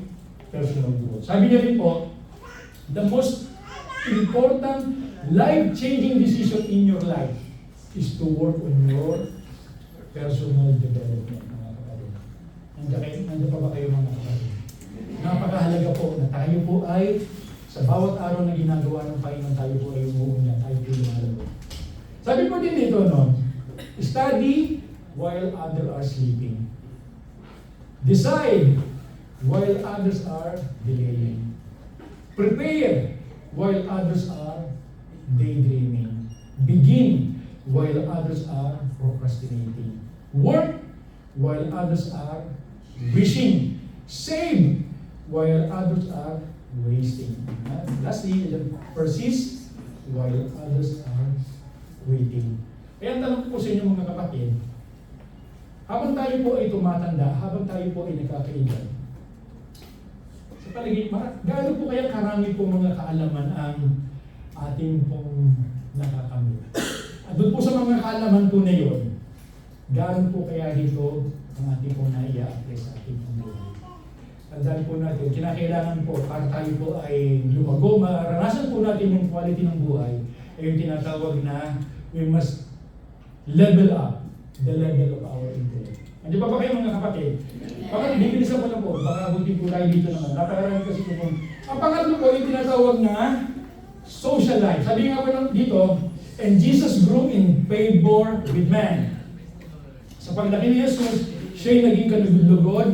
personal growth. Sabi niya rin po, the most important life-changing decision in your life is to work on your personal development, mga kapatid. Nandiyan pa ba kayo, mga kapatid? Napakahalaga po na tayo po ay sa bawat araw na ginagawa ng Panginoon, tayo po ay umuunya, tayo po lumalago. Sabi po din dito, no? Study while others are sleeping. Decide while others are delaying. Prepare while others are daydreaming. Begin while others are procrastinating. Work while others are wishing. Save while others are wasting. Lastly, persist while others are waiting. Kaya ang tanong ko sa inyo, mga kapatid, habang tayo po ay tumatanda, habang tayo po ay nagkakaedad, sa paligid, gaano po kaya karami po mga kaalaman ang ating pong nakakamit? At doon po sa mga kaalaman po na yun, gaano po kaya dito ang ating pong naiya-apply sa ating pong buhay? Tandaan po natin, kinakailangan po para tayo po ay lumago, maranasan po natin yung quality ng buhay, ay yung tinatawag na we must level up the level of our intellect. Hindi pa ba kayo, mga kapatid? Baka bibilisan ko lang po, baka buti po tayo dito naman. Nakararami kasi po. Ang pangatlo po yung tinatawag na social life. Sabi nga po dito, and Jesus grew in favor with man. Sa paglaki ni Jesus, siya'y naging kalugod-lugod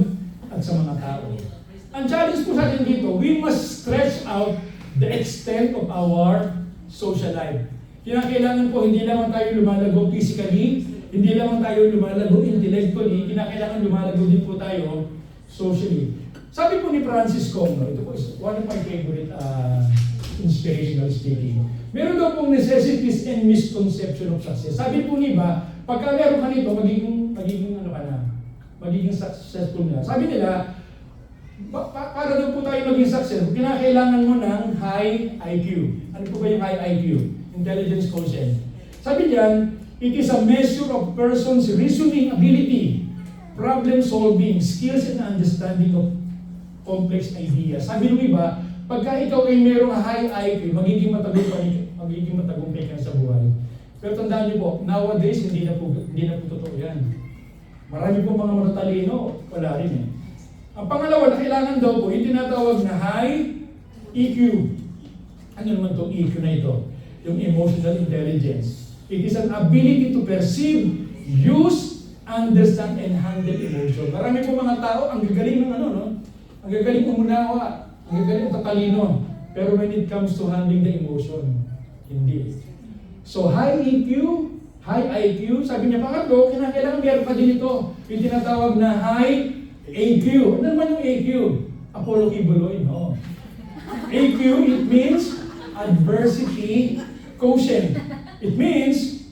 at sa mga tao. Ang challenge po sa atin dito, we must stretch out the extent of our social life. Kinakailangan po, hindi naman tayo lumalago physically, hindi naman tayo lumalago intellectually, kinakailangan lumalago din po tayo socially. Sabi po ni Francis Congo, ito po is one of my favorite inspirational speaking. Meron daw pong necessities and misconception of success. Sabi po niba, pagka meron ka nito, magiging successful na. Sabi nila, para daw po tayo maging successful, kinakailangan mo ng high IQ. Ano po ba yung high IQ? Intelligence quotient. Sabi diyan, it is a measure of person's reasoning ability, problem solving, skills and understanding of complex ideas. Sabi ng iba, pagka ikaw ay mayroong high IQ, magiging matagumpay ka sa buhay. Pero tandaan niyo po, nowadays hindi na po totoo yan. Marami po mga matatalino, wala rin eh. Ang pangalawa na kailangan daw po, yung tinatawag na high EQ. Ano naman itong EQ na ito? Yung emotional intelligence. It is an ability to perceive, use, understand, and handle emotion. Marami po mga tao, ang gagaling ng ang gagaling umunawa, ang gagaling tatalino. Pero when it comes to handling the emotion, hindi. So high EQ, high IQ, sabi niya pangatlo, kinakailangan meron pa din ito. Yung tinatawag na high AQ. Ano naman yung AQ? Apollo Kibuloy, no? AQ, it means adversity quotient. It means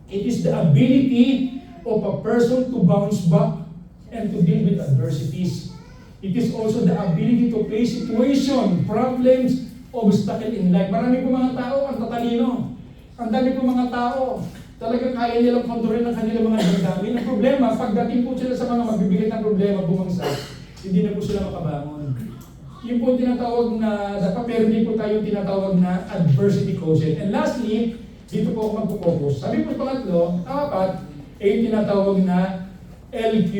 it is the ability of a person to bounce back and to deal with adversities. It is also the ability to face situation, problems, obstacle in life. Marami po mga tao ang tatalino. Ang dami po mga tao, talagang kaya nilang kontrolin ang kanilang mga damdamin. Ang problema, pagdating po sila sa mga mabibigat na problema, bumagsak, hindi na po sila makabangon. Yung po tinatawag na, dapat meron din po tayo tinatawag na adversity quotient. And lastly, dito po ako magpo-focus. Sabi po pangatlo, apat, ay yung tinatawag na LQ.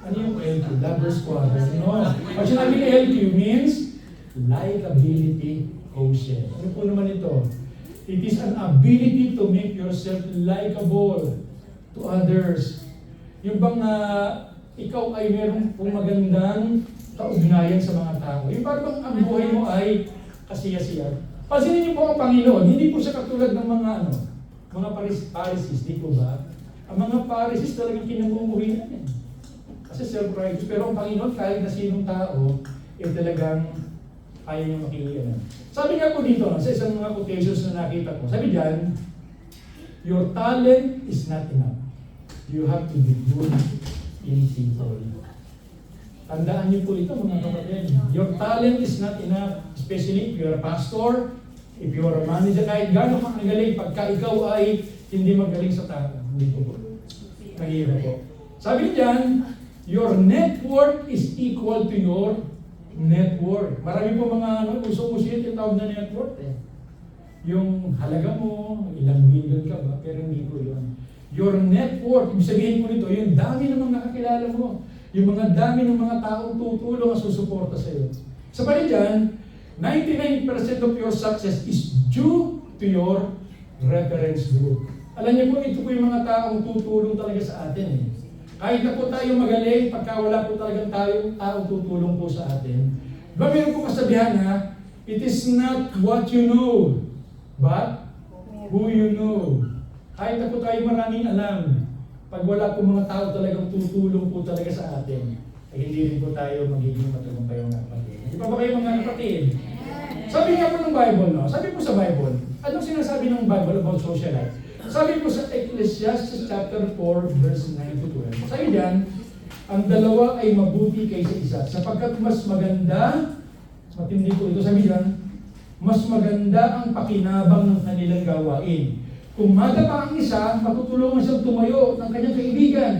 Ano yung LQ? Lovers quarter. No. Pag sinabi LQ means likability quotient. Ano po naman ito? It is an ability to make yourself likable to others. Yung bang ikaw ay meron pong magandang kaugnayan sa mga tao. Yung parang ang buhay mo ay kasiya-siya. Pansinin niyo po ang Panginoon, hindi po siya katulad ng mga Pharisees, di po ba? Ang mga Pharisees talagang kinamumuhi namin. Kasi self-righteous. Pero ang Panginoon, kahit na sinong tao, talagang kaya niya makikita. Sabi nga po dito, sa isang mga quotations na nakita ko, sabi dyan, your talent is not enough. You have to be good in people. Tandaan niyo po ito mga kapatid. Your talent is not enough, especially if you're a pastor, if you're a manager, kahit gano'n kang magaling, pagka ikaw ay hindi magaling sa tao. Hindi po. Mahirap po. Sabi diyan, your net worth is equal to your net worth. Marami po mga uso-uso yung tawag na net worth Yung halaga mo, ilang million ka ba, pero hindi po yun. Your net worth, ibig sabihin po nito, yung dami ng mga nakakilala mo, yung mga dami ng mga taong tutulong at susuporta sa iyo. Sa pa rin dyan, 99% of your success is due to your reference group. Alam niyo po, ito po yung mga taong tutulong talaga sa atin. Kahit na po tayo magaling, pagka wala po talagang taong tutulong po sa atin. Diba meron po kasabihan na, it is not what you know, but who you know. Kahit na po tayo maraming alam, pag wala po mga tao talagang tutulong po talaga sa atin, ay hindi rin po tayo magiging matagumpay mga kapatid. Hindi pa ba kayo mga kapatid? Sabi nga po ng Bible, no? Sabi po sa Bible, anong sinasabi ng Bible about social life? Sabi po sa Ecclesiastes chapter 4, verse 9 to 12. Sabi diyan, ang dalawa ay mabuti kaysa isa, sapagkat mas maganda, matindi po ito, sabi diyan, mas maganda ang pakinabang ng kanilang gawain. Kung madapa ang isa, matutulungan siyang tumayo ng kanyang kaibigan.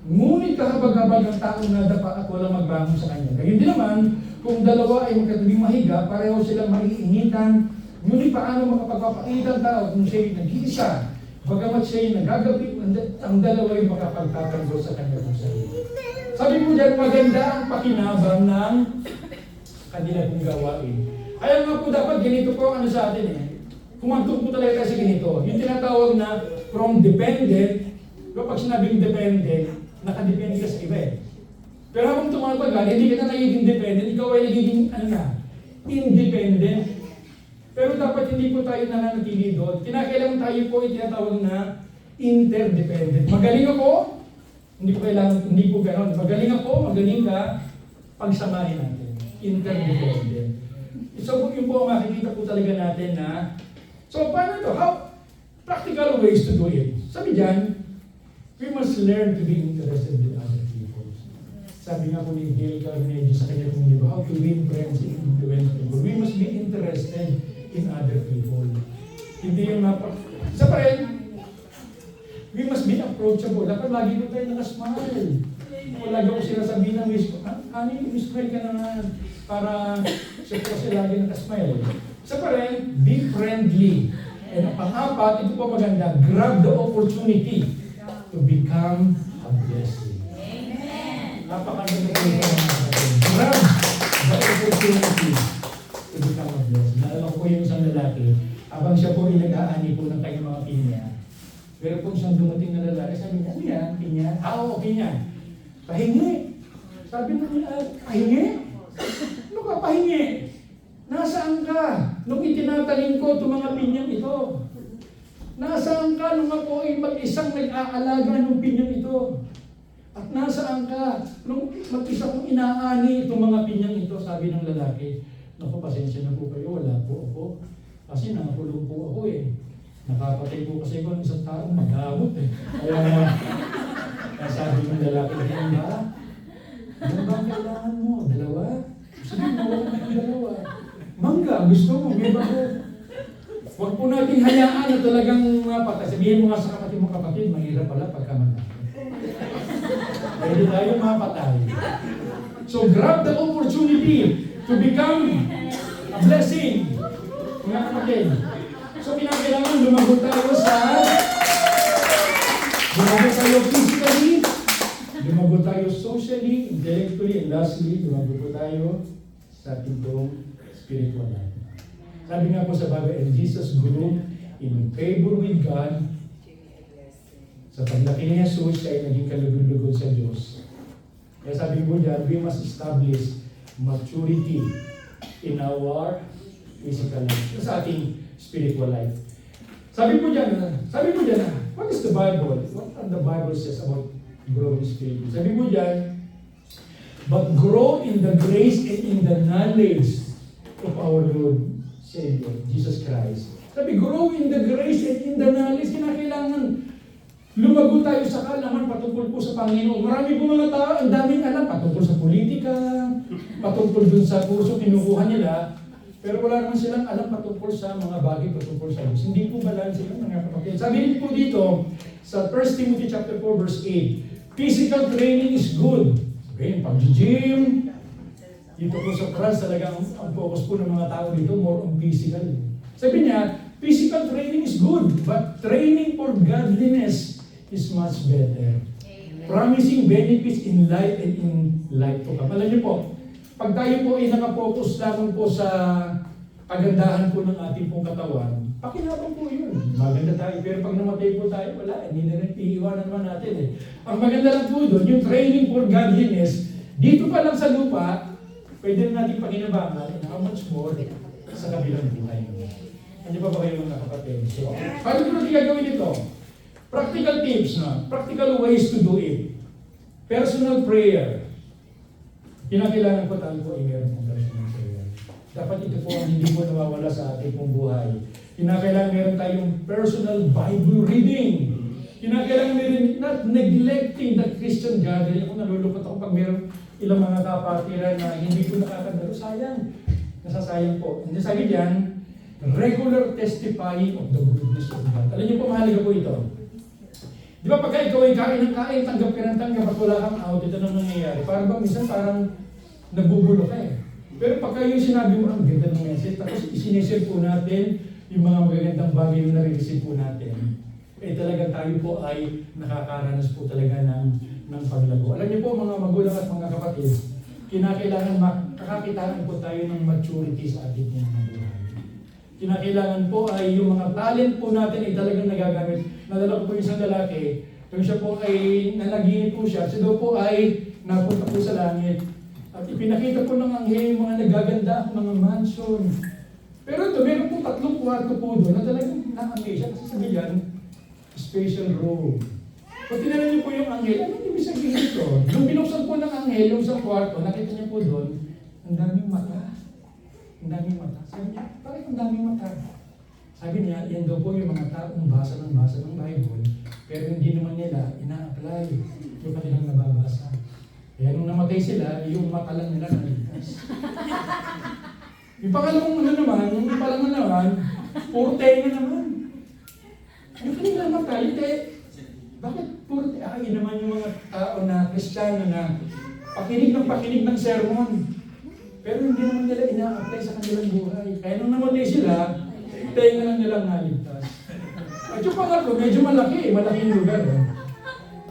Ngunit kahabag-habag ang taong nadapa at walang magbangon sa kanya. Gayun din naman, kung dalawa ay magkatabing mahiga, pareho silang maiinitan. Ngunit paano makapagpapakita ang tao kung siya'y nag-iisa? Bagamat siya'y nagagabi, ang dalawa ay makapagtatanggol sa kanya kung sarili. Sabi mo dyan, maganda ang pakinabang ng kanilang gawain. Kaya nga po dapat ganito po ang ano sa atin Kumantong po talaga kasi ganito. Yung tinatawag na from dependent, kapag sinabing dependent, nakadepende ka sa iba Pero habang tumatagal, hindi ka na nagiging dependent, ikaw ay nagiging independent. Pero dapat hindi po tayo nananatili doon. Kinakailangan tayo po ay tinatawag na interdependent. Magaling ako, hindi po gano'n. Magaling ako, magaling ka, pagsamahin natin. Interdependent. So yun po ang makikita po talaga natin na so, paano ito? How? Practical ways to do it. Sabi dyan, we must learn to be interested in other people. Sabi nga po ni Dale Carnegie sa kanya kong libro, How to Win Friends and Influence People. We must be interested in other people. Hindi yung isa pa rin, we must be approachable. Dapat lagi ko tayo nakasmile. Lagi ko sinasabihin ng smile ka naman para siya po siya lagi nakasmile. Isa pa rin, be friendly. And ang pang-apat, ito po maganda, grab the opportunity to become a blessing. Amen. Napakaganda po ito. Grab the opportunity to become a blessing. Naalala ko po yung isang lalaki, habang siya po inag-aani po ng kanyang mga pinya, pero po isang dumating na lalaki, sabi niya, ano yan, pinya? Oo, pinya. Pahingi. Sabi niya, pahingi? Ano ka, pahingi? Nasaan ka? Nung itinatanim ko itong mga pinyang ito. Nasaan ka nung ako ay mag-isang nag-aalaga ng pinyang ito? At nasaan ka nung mag-isa kong inaani itong mga pinyang ito? Sabi ng lalaki, naku, pasensya na po kayo, wala po ako. Kasi nakakulong po ako Nakapatay po kasi ako ng isang taong magabot Kaya sabi ng lalaki, ano ba kailangan mo? Dalawa? Sige, mawala na yung dalawa. Mangga, gusto mo, may bago. Huwag po natin hayaan na talagang mapatay. Sabihin mo nga sa kapatid mo, mahirap pala pagka malaki. Pwede tayo mapatay. So grab the opportunity to become a blessing. Mga kapatid. So kinakailangan lumago tayo physically, lumago tayo socially, intellectually, and lastly, lumago po tayo sa ating spiritual life. Sabi nga po sa Bible, and Jesus grew in favor with God. Sa paglaki ni Jesus, siya ay naging kalugod-lugod sa Diyos. Kaya sabi po dyan, we must establish maturity in our physical life, sa ating spiritual life. Sabi po dyan, what is the Bible? What the Bible says about growing spiritually? Sabi po dyan, but grow in the grace and in the knowledge of our Lord Savior, Jesus Christ. Sabi, grow in the grace and in the knowledge. Kinakailangan lumago tayo sa kaalaman patungkol po sa Panginoon. Marami po mga tao, ang daming alam patungkol sa politika, patungkol dun sa kurso kinukuha nila, pero wala naman silang alam patungkol sa mga bagay patungkol sa Diyos. Hindi po balance sila mga kapatid. Sabi rin po dito, sa 1 Timothy chapter 4 verse 8, physical training is good. Okay, pag-gym, dito po sa France talagang ang focus po ng mga tao dito, more on physical. Sabi niya, physical training is good, but training for godliness is much better. Amen. Promising benefits in life and in life to come. Alam niyo po, pag tayo po ay nakapokus lamang po sa kagandahan po ng ating pong katawan, pakinabang po yun. Maganda tayo, pero pag namatay po tayo, wala, hindi na rin iiwanan naman natin eh. Ang maganda lang po doon, yung training for godliness, dito pa lang sa lupa, pwede na natin pakinabangan, and how much more sa kabilang buhay. Ano pa ba kayo mga kapatid? So, paano ko natin gagawin ito? Practical tips na, practical ways to do it. Personal prayer. Kinakailangan po tayo po ay meron pong personal prayer. Dapat ito po ang hindi po nawawala sa ating pong buhay. Kinakailangan meron tayong personal Bible reading. Kinakailangan meron, not neglecting the Christian gathering. Ako nalulungkot ako pag meron ilang mga kapatiran na hindi ko nakakadalo. Sayang. Nasasayang po. Hindi sabi diyan, regular testifying of the goodness of God. Alam niyo po, mahalaga po ito. Di ba pagka ikaw ay kain ng kain, tanggap ka ng tanggap at wala kang out, ito nang nangyayari. Parang ba, minsan parang nagbubulok ka eh. Pero pagka yung sinabi mo, ang ganda ng message, tapos isinisip po natin yung mga magagandang bagay na nare-receive po natin, eh talagang tayo po ay nakakaranas po talaga ng paglago. Alam niyo po mga magulang at mga kapatid, kinakailangan makakakitaan po tayo ng maturity sa ating mga buhay. Kinakailangan po ay yung mga talent po natin ay talagang nagagamit. Nadala ko po isang lalaki, kung siya po ay nanaginip po siya daw po ay napunta po sa langit. At ipinakita po ng anghel yung mga nagaganda, mga mansion. Pero ito, meron po 3 kwarto po doon na talagang na-amaze siya kasi sabi yan, special room. Pag tinanong niyo po yung anghel, anong ibig sabihin ito? Nung binuksan po ng anghel yung sa kwarto, nakita niya po doon, ang daming mata. Ang daming mata. Sabi niya, bakit ang daming mata? Sabi niya, yan daw po yung mga taong basa ng Bible, pero hindi naman nila ina-apply yung kanilang nababasa. Kaya nung namatay sila, yung mata lang nila naligtas. Yung pangalawang yung palang naman, puro tenga naman. Yung kanilang mata, hindi. Bakit puro tenga? Yun naman yung mga tao na Kristiyano na pakinig ng sermon. Pero hindi naman nila ina-apply sa kanilang buhay. Kaya nung namatay sila, tenga lang nilang naligtas. At yung pangatlo, medyo malaking lugar.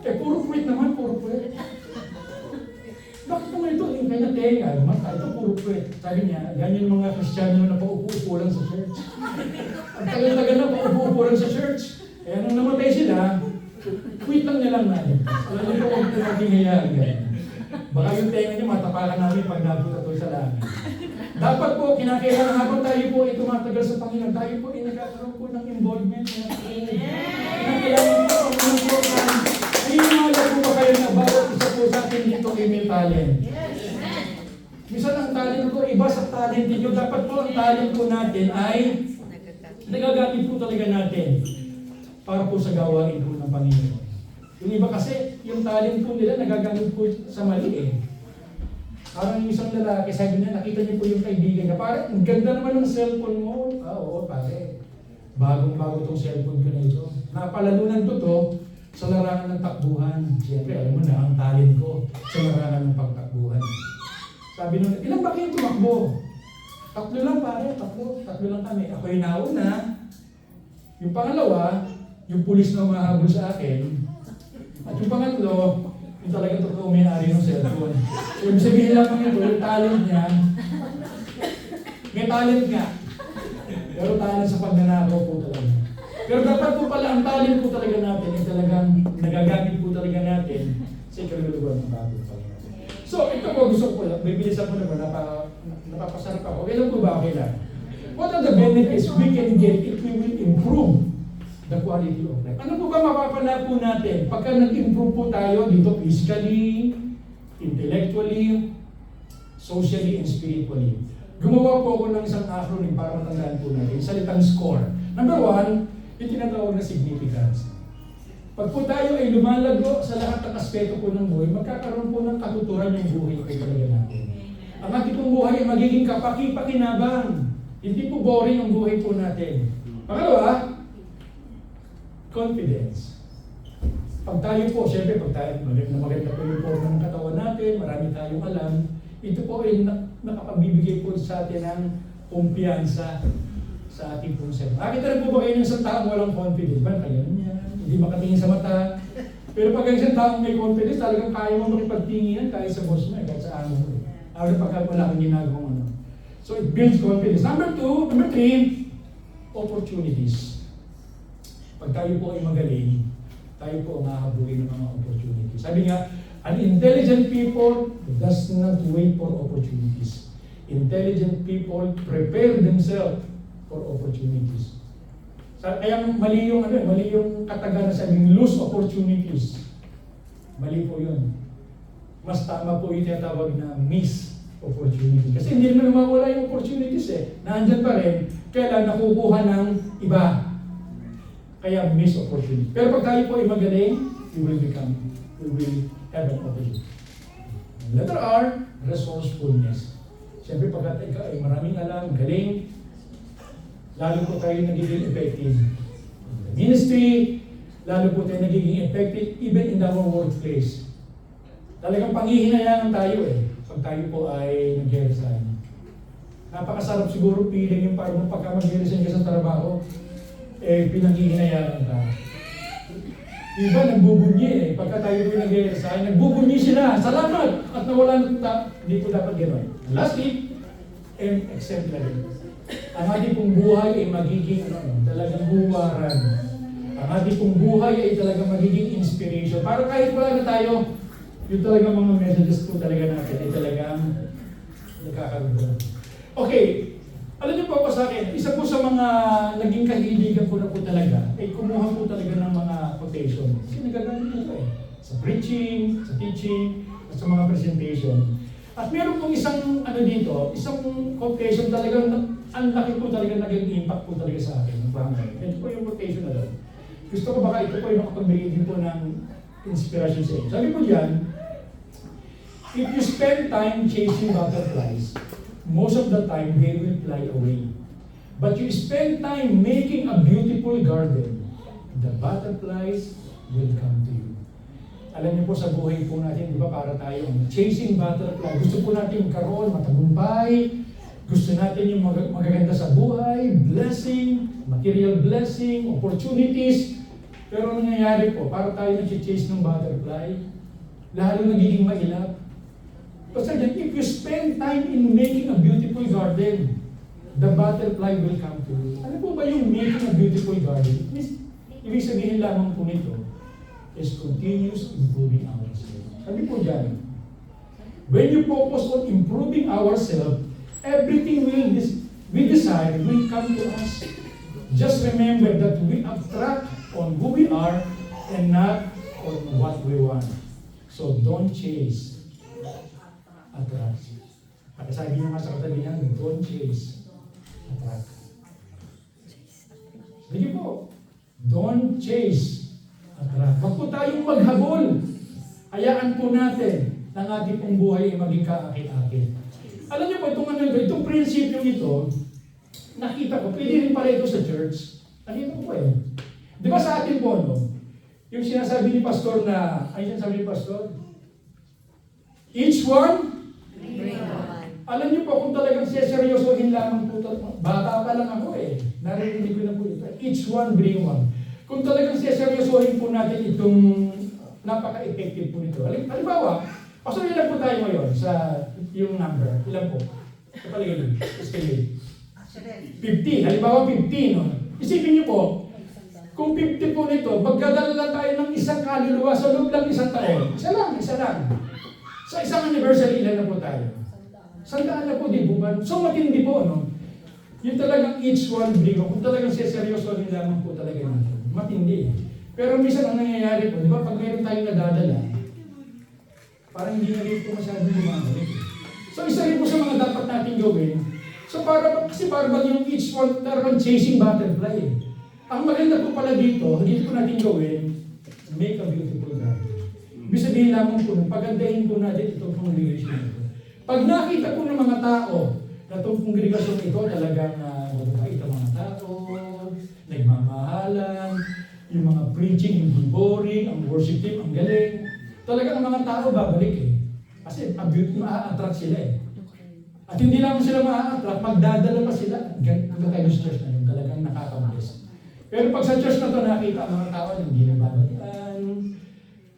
Eh, puro puwit naman, puro puwit. Bakit naman ito? Yung kanya tenga, ito puro puwit. Sabi niya, yan yung mga Kristiyano na paupo-upo lang sa church. Ang tagal-tagal na paupo-upo lang sa church. Kaya nung namatay sila, puwit lang nilang naligtas. Alam niyo po kung ito naging hayaan. Baka yung tenga niyo, matapakan namin pag napunta to sa langit. Dapat po, kinakailangan habang tayo po ay tumatagal sa Panginoon, tayo po ay nagkakaroon po ng involvement. Kinakailangan po ang mga program. Naniniwala po ba kayo na bawat isa po sa atin dito ay may talent? Minsan ang talent ko, iba sa talent ninyo. Dapat po ang talent po natin ay nagagamit po talaga natin para po sa gawain po ng Panginoon. Yung iba kasi, yung talent po nila nagagamit po sa mali eh. Parang yung isang lalaki, sabi niya, nakita niyo po yung kaibigan niya. Parang, ang ganda naman ng cellphone mo. Oo, pare. Bagong-bago tong cellphone ko na ito. Napalalunan ko to sa larangan ng takbuhan. Siyempre, alam mo na, ang talent ko sa larangan ng pagtakbuhan. Sabi nung, ilan ba kayong tumakbo? Tatlo lang pare, tatlo lang kami. Ako yung nauna. Yung pangalawa, yung pulis na umahabol sa akin. At yung pangatlo, yung talagang totoo may-ari ng cellphone. So, ibig sabihin lang ito, yung talent niya, may talent nga. Pero talent sa pagnanakaw po talaga. Pero dapat po pala ang talent po talaga natin ay talagang nagagamit po talaga natin sa ikalimang lugar ng bago pa. So, ito po gusto ko lang, bibilisan ko naman, napapasarap ako. Okay lang po ba? Okay lang. What are the benefits we can get if we will improve the quality of life? Ano po ba mapapala po natin pagka nag-improve po tayo dito physically, intellectually, socially, and spiritually? Gumawa po ako ng isang acronym para matandaan po natin. Salitang SCORE. Number 1, yung tinatawag na significance. Pag po tayo ay lumalago sa lahat ng aspeto po ng buhay, magkakaroon po ng katuturan yung buhay ko talaga natin. Ang ating pong buhay ay magiging kapaki-pakinabang. Hindi po boring ang buhay po natin. Pangalawa, confidence. Pag tayo po, siyempre pag tayo maganda po yung forma ng katawan natin, marami tayong alam, ito po ay nakapabibigay po sa atin ng kumpiyansa sa ating pong self. Nakita rin po ba kayo ng isang taong walang confidence? Ba, kaya niya, hindi makatingin sa mata. Pero pag isang taong may confidence, talagang kaya mo makipagtingin kahit sa boss mo, kahit sa amo mo. Lalo pag wala kang ginagawang ano. So it builds confidence. Number 3, opportunities. Pag tayo po ay magaling, tayo po ang hahabulin ng mga opportunities. Sabi nga, an intelligent people does not wait for opportunities. Intelligent people prepare themselves for opportunities. Kaya mali yung kataga na sabing lose opportunities. Mali po yun. Mas tama po yung tinatawag na miss opportunity. Kasi hindi naman mawala yung opportunities Nandyan pa rin, kaya nakukuha ng iba. Kaya miss opportunity. Pero pag tayo po ay magaling, we will have an opportunity. Letter R, resourcefulness. Siyempre pagkat ikaw ay maraming alam, galing, lalo po tayo nagiging effective. Ministry, lalo po tayo nagiging effective even in our workplace. Talagang panghihinayangan tayo pag tayo po ay nag-resign. Napakasarap siguro feeling yung parang pagka mag-resign ka sa trabaho, pinanghihinayangan ka. Iba nagbubunyi pagka tayo po nag-resign, nagbubunyi sila, salamat! At nawala na, hindi po dapat gano'n. Lastly, exemplary. Ang ating pong buhay ay magiging talagang buwaran. Ang ating pong buhay ay talagang magiging inspiration. Para kahit wala na tayo, yung talagang mga messages po talaga natin ay talagang nakakaroon. Okay, alam niyo po ako sa akin, isa po sa mga naging kahiligan ko na po talaga, ay kumuha po talaga ng mga quotation. Kasi nagagamit ko sa preaching, sa teaching, at sa mga presentation. At meron pong isang isang quotation talagang ang laki po talaga naging impact po talaga sa akin. Ito po yung quotation na doon. Gusto ko baka ito po yung makapagbigay din po ng inspiration sa inyo. Sabi po diyan, if you spend time chasing butterflies, most of the time they will fly away. But you spend time making a beautiful garden, the butterflies will come to you. Alam niyo po sa buhay po natin, di ba para tayo chasing butterfly. Gusto po natin karoon, matagumpay. Gusto natin yung magaganda sa buhay, blessing, material blessing, opportunities. Pero ano nangyayari po, para tayo nag-chase ng butterfly, lalo nagiging mailap. Basta dyan, if you spend time in making a beautiful garden, the butterfly will come to you. Ano po ba yung making a beautiful garden? Ibig sabihin lamang po nito, is continuous improving ourselves. Sabi po dyan, when you focus on improving ourselves, everything we desire will come to us. Just remember that we attract on who we are and not on what we want. So don't chase, attract. At sabi niya nga sa katabi niya, don't chase, attract. Sige po, don't chase, attract. Wag po tayong maghabol. Hayaan po natin ng ating pong buhay ay maging kaakit-akit. Alam niyo po, itong prinsipyo ito, nakita ko, pwede rin pala ito sa church. Nakita ko po Di ba sa atin po, yung sinasabi ni Pastor na, ay sinasabi ni Pastor? Each one? Alam niyo po, kung talagang seseryosohin lamang po, bata pa lang ako narinig ko na po ito. Each one bring one. Kung talagang seseryosohin po natin itong napaka-effective po nito. Halimbawa, paso ilan po tayo ngayon sa yung number? Ilan po? Kapalagay, estimate. 50. Halimbawa 50, no? Isipin niyo po, kung 50 po nito, magdadala lang tayo ng isang kaluluwa sa loob lang isang taon. Isa lang. Sa isang anniversary, ilan na po tayo? Sandaan na po, di po ba? So matindi po, no? Yung talagang each one bring one. Kung talagang seryoso din lamang po talaga natin. Matindi. Pero minsan ang nangyayari po, di ba? Pag meron tayong nadadala, parang hindi na rin po masyadong bumabalik. So isa rin po sa mga dapat natin gawin. So kasi para bang yung each one, parang chasing butterfly Ang maganda po pala dito natin gawin, make a beautiful garden. Ibig sabihin lamang po, pagandahin po natin itong congregation ito. Pag nakita po ng mga tao na itong congregation ito talagang mababait ang mga tao, nagmamahalan, yung mga preaching, hindi boring, ang worship team, ang galing. Talagang ang mga tao babalik Kasi ma-attract sila At hindi lang sila ma-attract, magdadala pa sila. Hanggang tayo sa church na yun, talagang nakaka-bless. Pero pag sa church na ito, nakita ang mga tao na hindi nagbabalikan.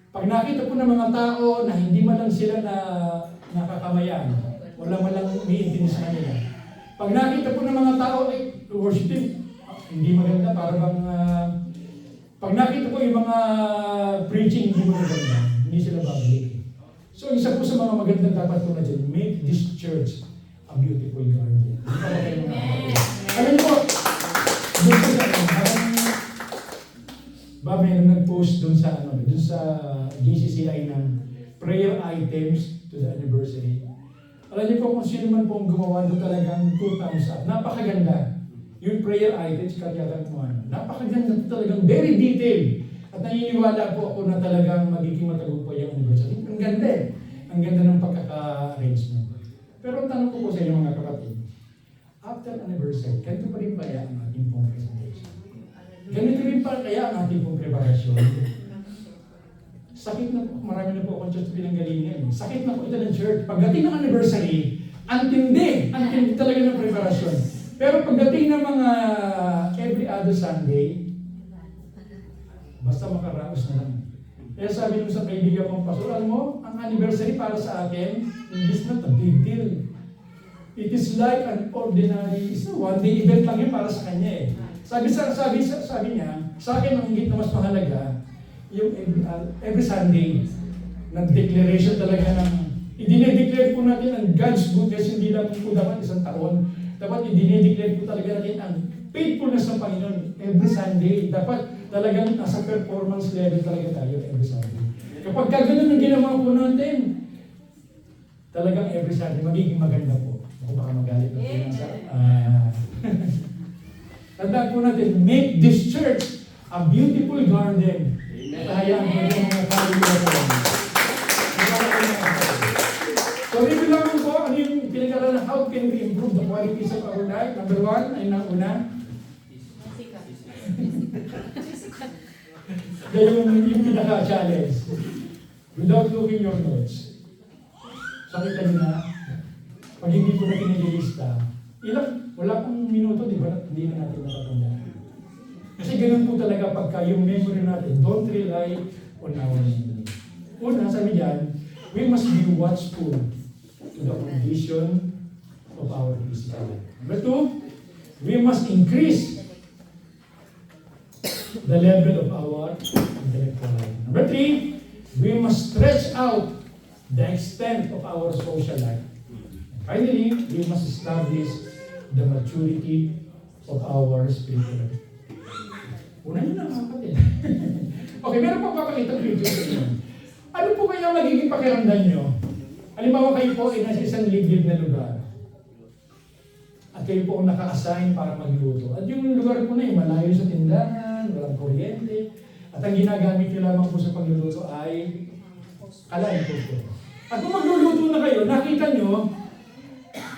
Pag nakita po ng mga tao na hindi man lang sila na nakakamayan, wala man lang umiintindi sa kanila. Pag nakita po ng mga tao, worship team, hindi maganda, para bang, pag nakita po yung mga preaching, hindi maganda, hindi sila babalik. So, isa po sa mga magandang dapat po na dyan, make this church a beautiful garden. Alam niyo po, doon sa meron nag-post doon sa GCCI ng prayer items to the anniversary. Alam niyo po kung sino man po ang gumawa doon talagang 2 thumbs up. Napakaganda. Yung prayer items, kaya mo napakaganda po talagang very detailed. At naniniwala po ako na talagang magiging matagumpay ang anniversary. Ang ganda Ang ganda ng pagkaka-arrange mo. Pero ang tanong ko po sa inyo mga kapatid, after anniversary, ganito pa rin kaya ang ating pong presentation? Ganito rin pa kaya ang ating pong preparasyon? Sakit na po, marami na po akong church pinanggalingan. Sakit na po ito ng church. Pagdating ng anniversary, ang tindi talaga ng preparasyon. Pero pagdating ng mga every other Sunday, basta makaraos na lang. Kaya sabi nung sa kaibigan kong pastor, alam mo, ang anniversary para sa akin, is not a big deal. It is like an ordinary, one-day event lang yun para sa kanya Sabi niya, sa akin ang higit na mas mahalaga, yung every Sunday, nag-declaration talaga ng, i-declare po natin ang God's goodness, hindi lang po dapat isang taon. Dapat i-declare po talaga natin ang faithfulness ng Panginoon every Sunday. Dapat talagang nasa performance level talaga tayo every Sunday. Kapag ganun ang ginawa po natin, talagang every Sunday, magiging maganda po. Ako baka magalit na po sa... Tandaan po natin, make this church a beautiful garden. Hayaan po yung mga kaluluwa po. So, review lang po, ano yung pinag-aralan, how can we improve the qualities of our life? Number 1, ay una. yung pinaka-challenge. Without looking your notes. Sakita nyo na, pag hindi ko na kinililista, wala pang minuto, di ba? Hindi na natin natatandaan. Kasi ganun po talaga pagka yung memory natin, don't rely on our memory. Una, sabi dyan, we must be watchful to the condition of our physical life. Number 2, we must increase the level of our intellectual life. Number 3, we must stretch out the extent of our social life. And finally, we must establish the maturity of our spiritual life. Una nyo na mga kapatid. Okay, meron pa papakita video sa inyo. Ano po kaya magiging pakiramdam nyo? Halimbawa kayo po ay nasa isang liblib na lugar. At kayo po ang naka-assign para magluto. At yung lugar po na yun, malayo sa tindahan, walang kuryente. At ang ginagamit nyo lamang po sa pagluluto ay kalain po po. At kung magluluto na kayo, nakita nyo,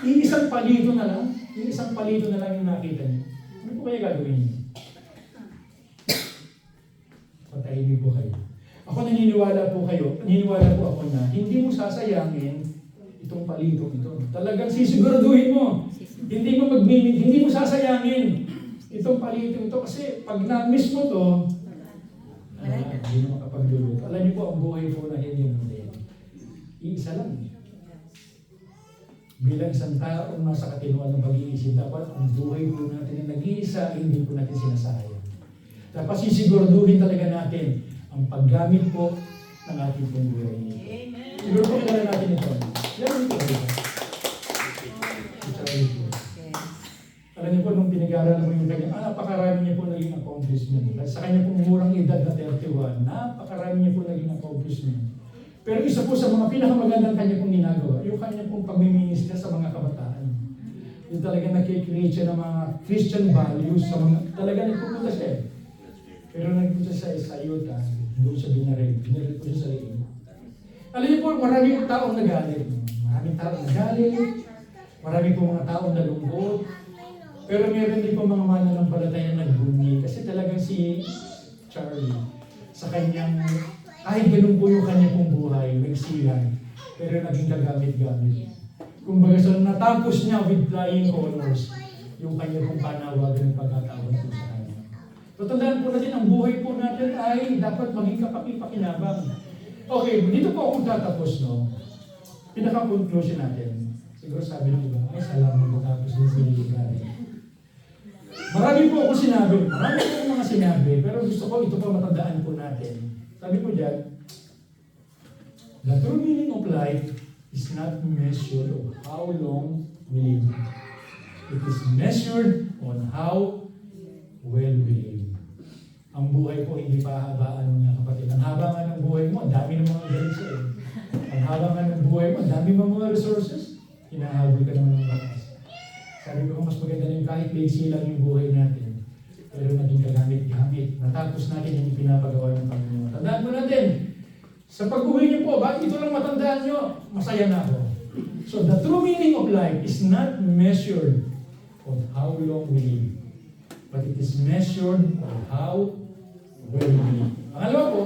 iisang palito na lang yung nakita nyo. Ano po kaya gagawin nyo? Patahimik po kayo. Naniniwala po ako na hindi mo sasayangin Itong palitong ito. Talagang sisiguraduhin mo. Hindi mo sasayangin itong palitong ito kasi pag na-miss mo to, hindi mo makapagluluto. Alam niyo po, ang buhay po na hindi. Iisa lang. Bilang isang taong nasa katinuan ng pag-iisip, dapat ang buhay po natin na nag-iisa, hindi po natin sinasayang. Dapat sisiguraduhin talaga natin ang paggamit po ng ating pong buhay. Siguro po kilala natin ito. Yan ito. Alam niyo po, nung pinag-aaral mo yung kanyang, napakarami niya po naging accomplishment. Sa kanya pong murang edad na 31, napakarami niya po naging accomplishment. Pero isa po sa mga pinakamagandang kanya pong ginagawa, yung kanya pong pagmiminister sa mga kabataan. Yung talaga nakikreate siya ng mga Christian values sa mga, talaga nagpupunta siya. Pero nagpunta siya sa Utah, doon siya binaril po siya sa rin. Alam niyo po, maraming taong nagalit. Marami po mga taong nalungkot. Pero meron din po mga mananampalataya na nagbunyi. Kasi talagang si Charlie, sa kanyang, kahit ganun po yung kanya pong buhay, nagsilang, pero naging kagamit-gamit. Kumbaga sa natapos niya with flying colors, yung kanya pong panawagan ng pagkatawad po sa kanya. So tandaan po natin, ang buhay po natin ay dapat maging kapakipakinabang. Okay, dito po akong tatapos, no? Pinaka-conclusion natin. Siguro sabi ng iba, ay salamat mo tapos din sa liligari. Marami po akong sinabi, marami po mga sinabi, pero gusto ko ito po matandaan po natin. Sabi po dyan, the true meaning of life is not measured on how long we live. It is measured on how well we live. Ang buhay po hindi pahabaan mga kapatid. Ang haba nga ng buhay mo, ang dami ng mga galit sa'yo. Ang haba nga ng buhay mo, ang dami ng mga resources, hinahabol ka naman ng batas. Sabi ko, mas maganda na yung kahit basic lang yung buhay natin. Pero naging kagamit-gamit. Natapos natin yung pinapagawa ng Panginoon. Tandaan mo natin, sa pag-uwi niyo po, bakit ito lang matandaan niyo? Masaya na ako. So the true meaning of life is not measured on how long we live, but it is measured on how well we live. Pangalawa po,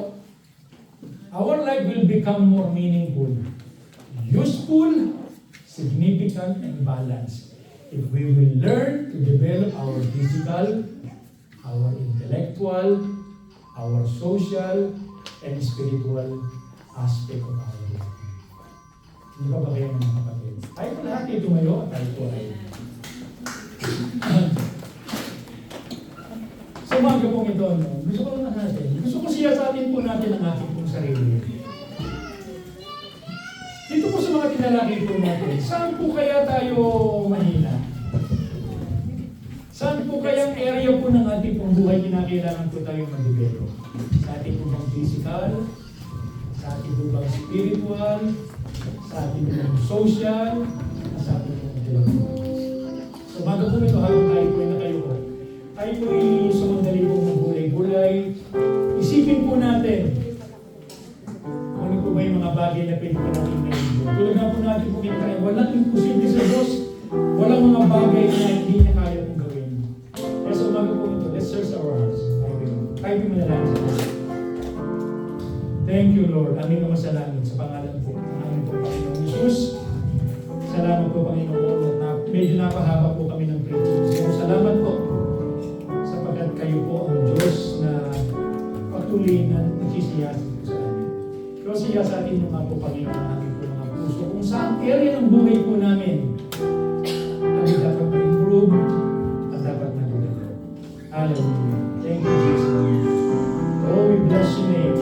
our life will become more meaningful, useful, significant, and balanced if we will learn to develop our physical, our intellectual, our social, and spiritual aspect of our life. Hindi ba kayo mga kapatid? Tayo po lahat ay tumayo at tayo po ay sa umaga pong ito, no? Gusto ko lang natin. Gusto ko siyasatin po natin ang ating pong sarili. Dito po sa mga tinalaki po natin, saan po kaya tayo mahina? Saan po kayang area po ng ating pong buhay kinakailangan po tayo mag-develop? Sa ating po bang physical? Sa ating po bang spiritual? Sa ating po bang social? Sa ating po intellectual? So bago po ito, habang tayo po na kayo po, tayo po sumandali po ng gulay-gulay. Isipin po natin kung ano po ba yung mga bagay na pwede po natin naibo. Tulad na po natin po kinakaya, walang imposible sa Diyos. Walang mga bagay na hindi niya kaya pong gawin. Kaya sa umaga po ito, let's search our hearts. Tayo po manalangin sa Diyos. Thank you, Lord. Aming naman sa langit, sa pangalan po ng aming po Panginoon Jesus. Salamat po, Panginoon, at medyo napahaba po kami ng preaching. So, salamat po sapagkat kayo po ang Diyos na patuloy na nagsisiyasat po sa amin. Pero siyasatin mo nga po, Panginoon, ang aming po mga puso. Kung saan area ng buhay po namin kami dapat ma-improve at dapat ma-develop. Hallelujah. Thank you, Jesus. Oh, we bless your name.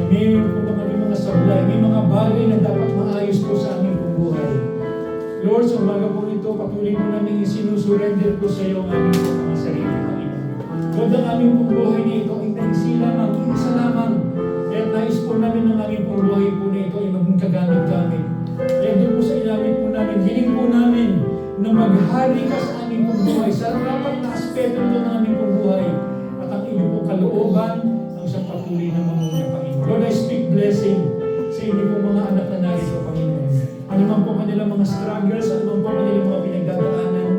May mga sablay, may mga bagay na dapat maayos po sa aming buhay. Lord, sa umaga po ito, patuloy mo namin isinusurrender po sa iyo ang aming mga sarili, Panginoon. Lord, ang aming buhay na ito ay taisi lamang, isa lamang. Kaya nais po namin ang aming buhay po na ito ay maging kagamit-gamit. Kaya doon po sa ilalim po namin, hiling po namin na maghari ka sa aming buhay, sa dapat na aspeto ng aming buhay, at ang inyong pong kalooban ang isang patuloy na mamuna, Panginoon. Lord, I speak blessing sa inyong pong mga anak na narito, Panginoon. Ano man po kanilang mga struggles, ano man po kanilang mga pinagdadaanan,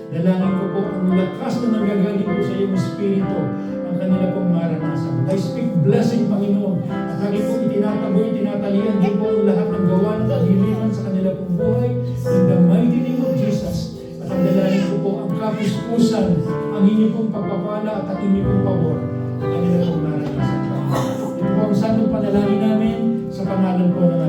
dalangin ko po ang lakas na nanggagaling po sa iyong Espiritu ang kanila pong maranasan. I speak blessing, Panginoon, at lagi po itinataboy, tinatalian din po ang lahat ng gawa ng kadiliman sa kanila pong buhay in the mighty name of Jesus. At ang dalangin ko po ang kapuspusan, ang inyong pong pagpapala at ang inyong pong pabor ang kanila pong maranasan. Ito po ang sanong panalangin namin sa pangalan po ng